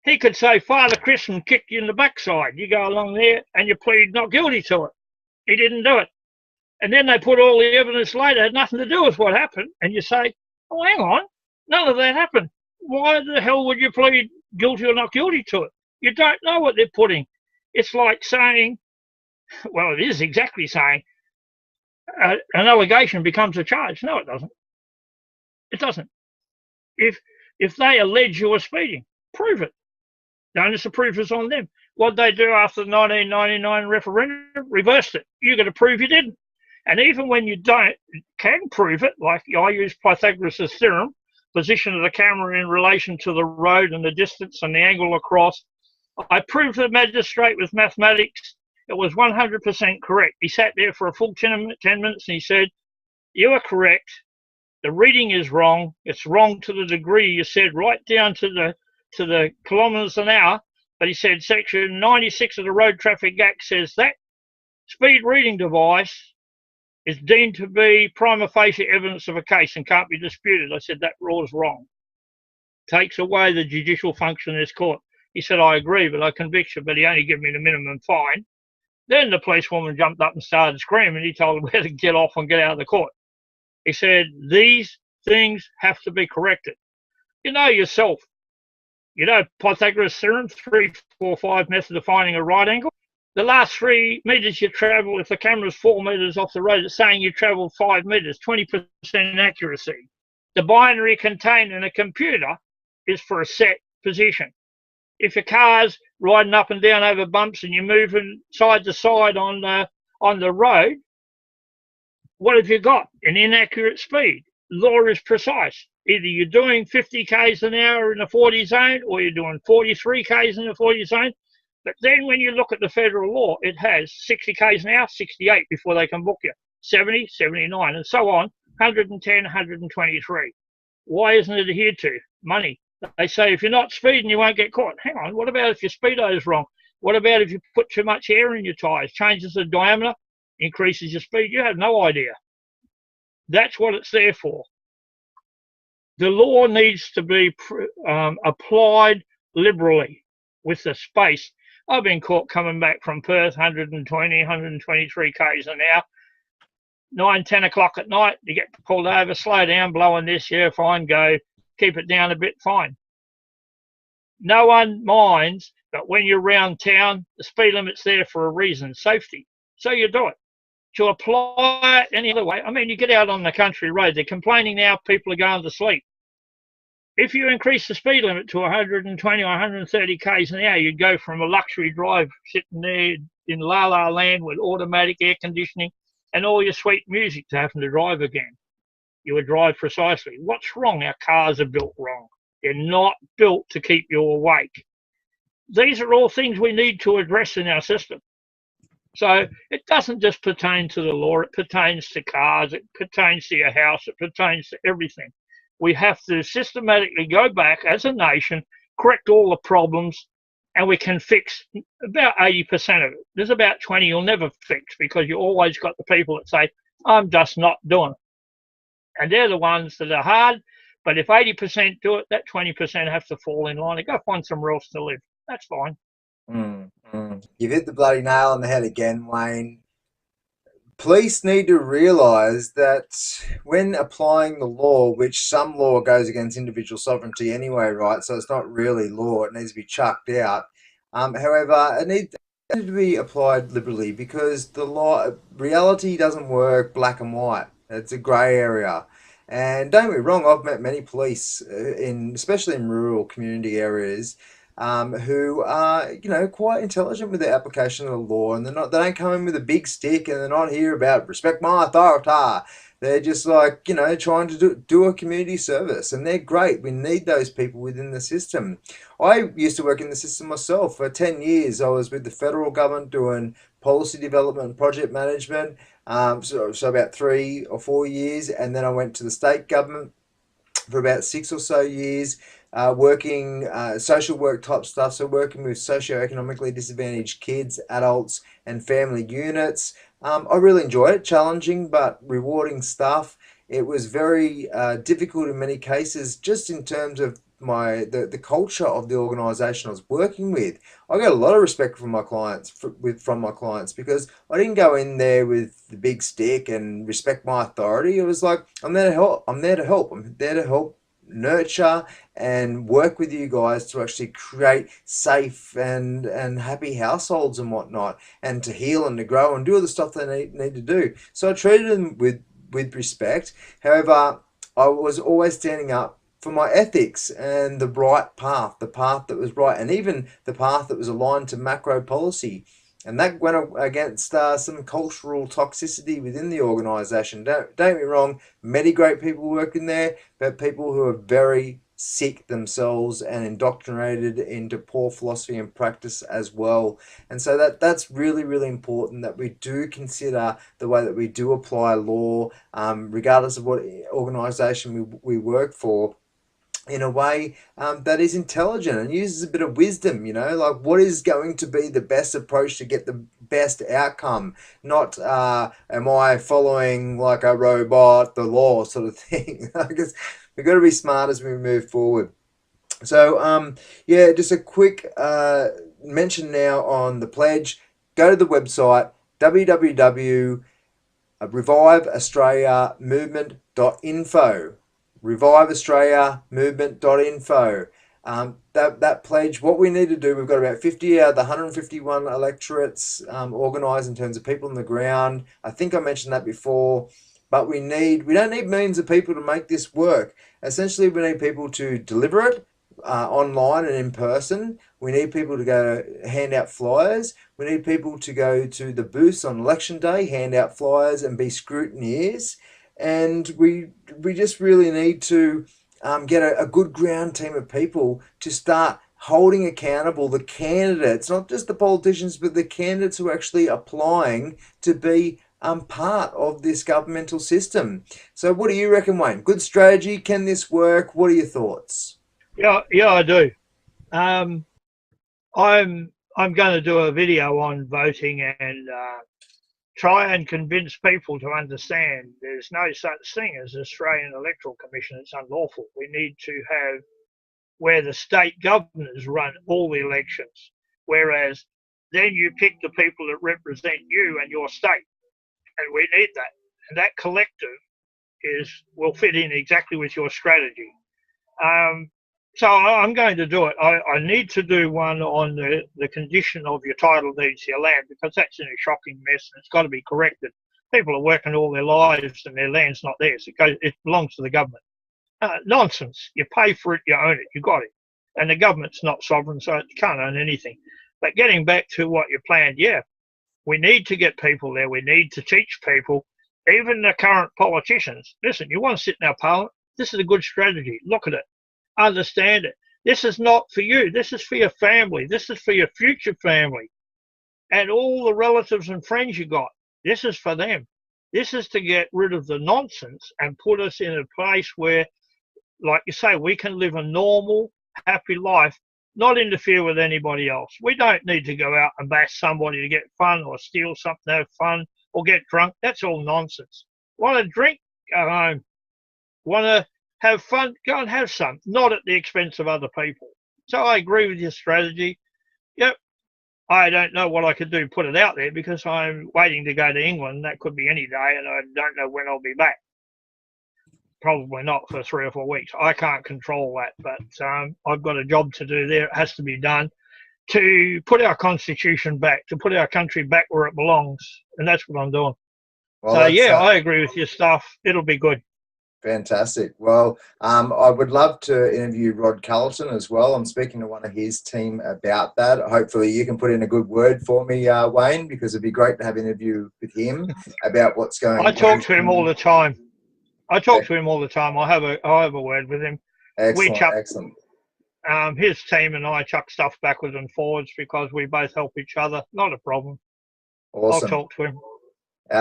He could say, Father Christian kicked you in the backside. You go along there and you plead not guilty to it. He didn't do it. And then they put all the evidence later, had nothing to do with what happened. And you say, oh, hang on, none of that happened. Why the hell would you plead guilty or not guilty to it? You don't know what they're putting. It's like saying, well, it is exactly saying an allegation becomes a charge. No, it doesn't. It doesn't. If they allege you were speeding, prove it. The onus of proof is on them. What they do after the 1999 referendum, reversed it. You got to prove you didn't. And even when you can prove it, like I use Pythagoras' theorem, position of the camera in relation to the road and the distance and the angle across, I proved to the magistrate with mathematics it was 100% correct. He sat there for a full 10 minutes and he said, you are correct. The reading is wrong. It's wrong to the degree you said, right down to the kilometres an hour. But he said section 96 of the Road Traffic Act says that speed reading device is deemed to be prima facie evidence of a case and can't be disputed. I said that law is wrong. Takes away the judicial function of this court. He said, I agree, but I convict you, but he only gave me the minimum fine. Then the policewoman jumped up and started screaming. He told her where to get off and get out of the court. He said, these things have to be corrected. You know yourself, Pythagoras' theorem, 3, 4, 5 method of finding a right angle. The last 3 meters you travel, if the camera's 4 meters off the road, it's saying you traveled 5 meters, 20% accuracy. The binary contained in a computer is for a set position. If your car's riding up and down over bumps and you're moving side to side on the road, what have you got? An inaccurate speed. Law is precise. Either you're doing 50 k's an hour in a 40 zone or you're doing 43 k's in a 40 zone. But then when you look at the federal law, it has 60 k's an hour, 68 before they can book you, 70, 79, and so on, 110, 123. Why isn't it adhered to? Money. They say if you're not speeding, you won't get caught. Hang on, what about if your speedo is wrong? What about if you put too much air in your tyres, changes the diameter, increases your speed? You have no idea. That's what it's there for. The law needs to be applied liberally with the space. I've been caught coming back from Perth, 120, 123 k's an hour. 9, 10 o'clock at night, you get pulled over, slow down, blowing this, yeah, fine, go, keep it down a bit, fine. No one minds, but when you're around town, the speed limit's there for a reason, safety. So you do it. To apply it any other way, I mean, you get out on the country road, they're complaining now people are going to sleep. If you increase the speed limit to 120 or 130 k's an hour, you'd go from a luxury drive sitting there in La La Land with automatic air conditioning and all your sweet music to having to drive again. You would drive precisely. What's wrong? Our cars are built wrong. They're not built to keep you awake. These are all things we need to address in our system. So it doesn't just pertain to the law, it pertains to cars, it pertains to your house, it pertains to everything. We have to systematically go back as a nation, correct all the problems, and we can fix about 80% of it. There's about 20 you'll never fix because you always got the people that say, I'm just not doing it. And they're the ones that are hard, but if 80% do it, that 20% have to fall in line and go find somewhere else to live. That's fine. You've hit the bloody nail on the head again, Wayne. Police need to realise that when applying the law, which some law goes against individual sovereignty anyway, right? So it's not really law; it needs to be chucked out. However, it needs to be applied liberally because the law reality doesn't work black and white. It's a grey area. And don't get me wrong, I've met many police especially in rural community areas, who are, quite intelligent with their application of the law, and they don't come in with a big stick, and they're not here about respect my authority. They're just like, trying to do a community service, and they're great. We need those people within the system. I used to work in the system myself for 10 years. I was with the federal government doing policy development and project management, so about 3 or 4 years, and then I went to the state government for about 6 or so years, working social work type stuff, so working with socioeconomically disadvantaged kids, adults, and family units. I really enjoyed it, challenging but rewarding stuff. It was very difficult in many cases, just in terms of the culture of the organisation I was working with. I got a lot of respect from my clients because I didn't go in there with the big stick and respect my authority. It was like, I'm there to help. I'm there to help. I'm there to help nurture and work with you guys to actually create safe and happy households and whatnot, and to heal and to grow and do all the stuff they need to do. So I treated them with respect. However, I was always standing up for my ethics and the right path, the path that was right, and even the path that was aligned to macro policy. And that went against some cultural toxicity within the organisation. Don't get me wrong, many great people working there, but people who are very sick themselves and indoctrinated into poor philosophy and practice as well. And so that's really, really important that we do consider the way that we do apply law, regardless of what organisation we work for, in a way that is intelligent and uses a bit of wisdom, like what is going to be the best approach to get the best outcome, not am I following like a robot the law sort of thing. I guess we've got to be smart as we move forward. So yeah, just a quick mention now on the pledge. Go to the website www reviveaustraliamovement.info. Reviveaustraliamovement.info. That pledge, what we need to do, we've got about 50 out of the 151 electorates organised in terms of people on the ground. I think I mentioned that before, but we don't need millions of people to make this work. Essentially, we need people to deliver it online and in person. We need people to go hand out flyers. We need people to go to the booths on election day, hand out flyers, and be scrutineers. And we just really need to get a good ground team of people to start holding accountable the candidates, not just the politicians, but the candidates who are actually applying to be part of this governmental system. So, what do you reckon, Wayne? Good strategy? Can this work? What are your thoughts? Yeah, I do. Um, I'm going to do a video on voting and try and convince people to understand there's no such thing as Australian Electoral Commission. It's unlawful. We need to have where the state governors run all the elections, whereas then you pick the people that represent you and your state, and we need that. And that collective will fit in exactly with your strategy. Um, so I'm going to do it. I need to do one on the condition of your title deeds to your land, because that's in a shocking mess and it's got to be corrected. People are working all their lives and their land's not theirs. It belongs to the government. Nonsense. You pay for it, you own it, you got it. And the government's not sovereign, so it can't own anything. But getting back to what you planned, yeah, we need to get people there. We need to teach people, even the current politicians. Listen, you want to sit in our parliament? This is a good strategy. Look at it. Understand it. This is not for you. This is for your family. This is for your future family and all the relatives and friends you got. This is for them. This is to get rid of the nonsense and put us in a place where, like you say, we can live a normal, happy life, not interfere with anybody else. We don't need to go out and bash somebody to get fun or steal something to have fun or get drunk. That's all nonsense. Want to drink? Go home. Want to have fun? Go and have some, not at the expense of other people. So I agree with your strategy. Yep. I don't know what I could do, put it out there, because I'm waiting to go to England. That could be any day, and I don't know when I'll be back. Probably not for 3 or 4 weeks. I can't control that, but I've got a job to do there. It has to be done to put our constitution back, to put our country back where it belongs, and that's what I'm doing. Well, So that's yeah, I agree with your stuff. It'll be good. fantastic. Well, I would love to interview Rod Carlton as well. I'm speaking to one of his team about that. Hopefully, you can put in a good word for me, Wayne, because it'd be great to have an interview with him about what's I going talk to him all on. the time. I talk to him all the time. I have a word with him. We Excellent, chuck excellent. his team and I chuck stuff backwards and forwards because we both help each other. Not a problem. I'll Awesome. talk to him.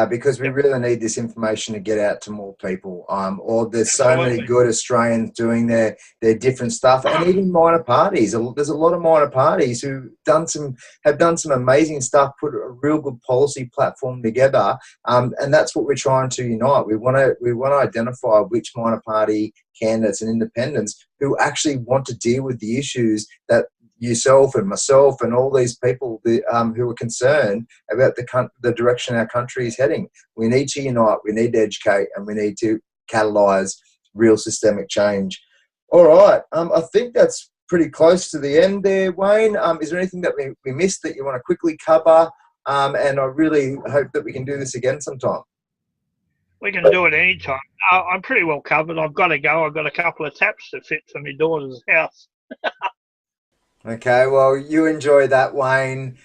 Because we Yep, really need this information to get out to more people. Or there's so many absolutely. good Australians doing their different stuff, and even minor parties. There's a lot of minor parties who have done some amazing stuff, put a real good policy platform together, and that's what we're trying to unite. We want to identify which minor party candidates and independents who actually want to deal with the issues that yourself and myself and all these people who are concerned about the direction our country is heading. We need to unite, we need to educate, and we need to catalyse real systemic change. All right, I think that's pretty close to the end there, Wayne. Is there anything that we missed that you want to quickly cover? And I really hope that we can do this again sometime. We can do it anytime. I'm pretty well covered. I've got to go. I've got a couple of taps to fit for my daughter's house. Okay, well, you enjoy that, Wayne.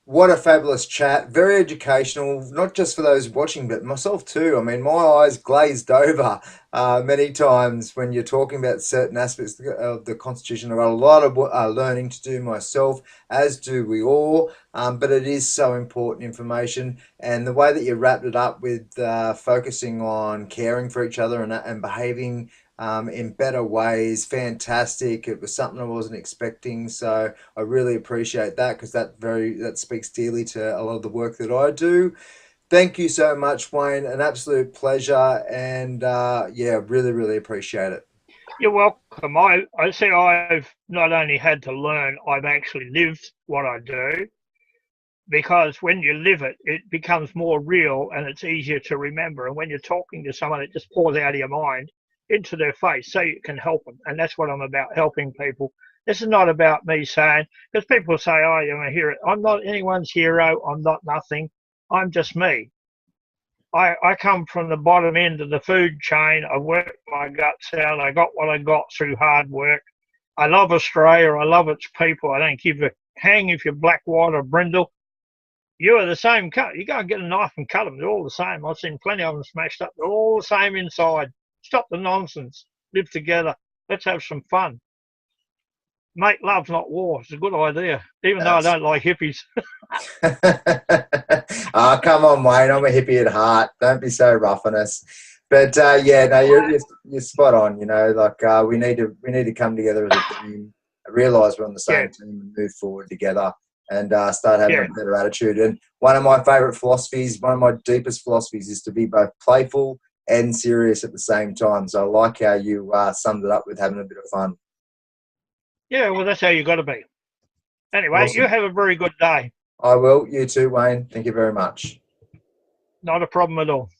What a fabulous chat. Very educational, not just for those watching, but myself too. I mean, my eyes glazed over many times when you're talking about certain aspects of the Constitution. I've got a lot of learning to do myself, as do we all. But it is so important information. And the way that you wrapped it up with focusing on caring for each other and behaving in better ways, fantastic. It was something I wasn't expecting. So I really appreciate that, because that speaks dearly to a lot of the work that I do. Thank you so much, Wayne. An absolute pleasure, and yeah, really, really appreciate it. You're welcome. I say I've not only had to learn, I've actually lived what I do. because when you live it, it becomes more real and it's easier to remember. And when you're talking to someone, it just pours out of your mind into their face so you can help them. And that's what I'm about, helping people. This is not about me saying, because people say, oh, you're going to hear it. I'm not anyone's hero. I'm not nothing. I'm just me. I come from the bottom end of the food chain. I worked my guts out. I got what I got through hard work. I love Australia. I love its people. I don't give a hang if you're black, white, or brindle. You are the same cut. You go and get a knife and cut them. They're all the same. I've seen plenty of them smashed up. They're all the same inside. Stop the nonsense. Live together. Let's have some fun. Make love, not war. It's a good idea, even though I That's don't like hippies. oh, come on, Wayne. I'm a hippie at heart. Don't be so rough on us. But yeah, no, you're spot on. You know, like we need to come together as a team, realise we're on the Yeah, same team, and move forward together, and start having yeah, a better attitude. And one of my favourite philosophies, one of my deepest philosophies, is to be both playful and serious at the same time. So I like how you summed it up with having a bit of fun. yeah. Well, that's how you got to be. Anyway, you Awesome. have a very good day. I will. You too, Wayne. Thank you very much. Not a problem at all.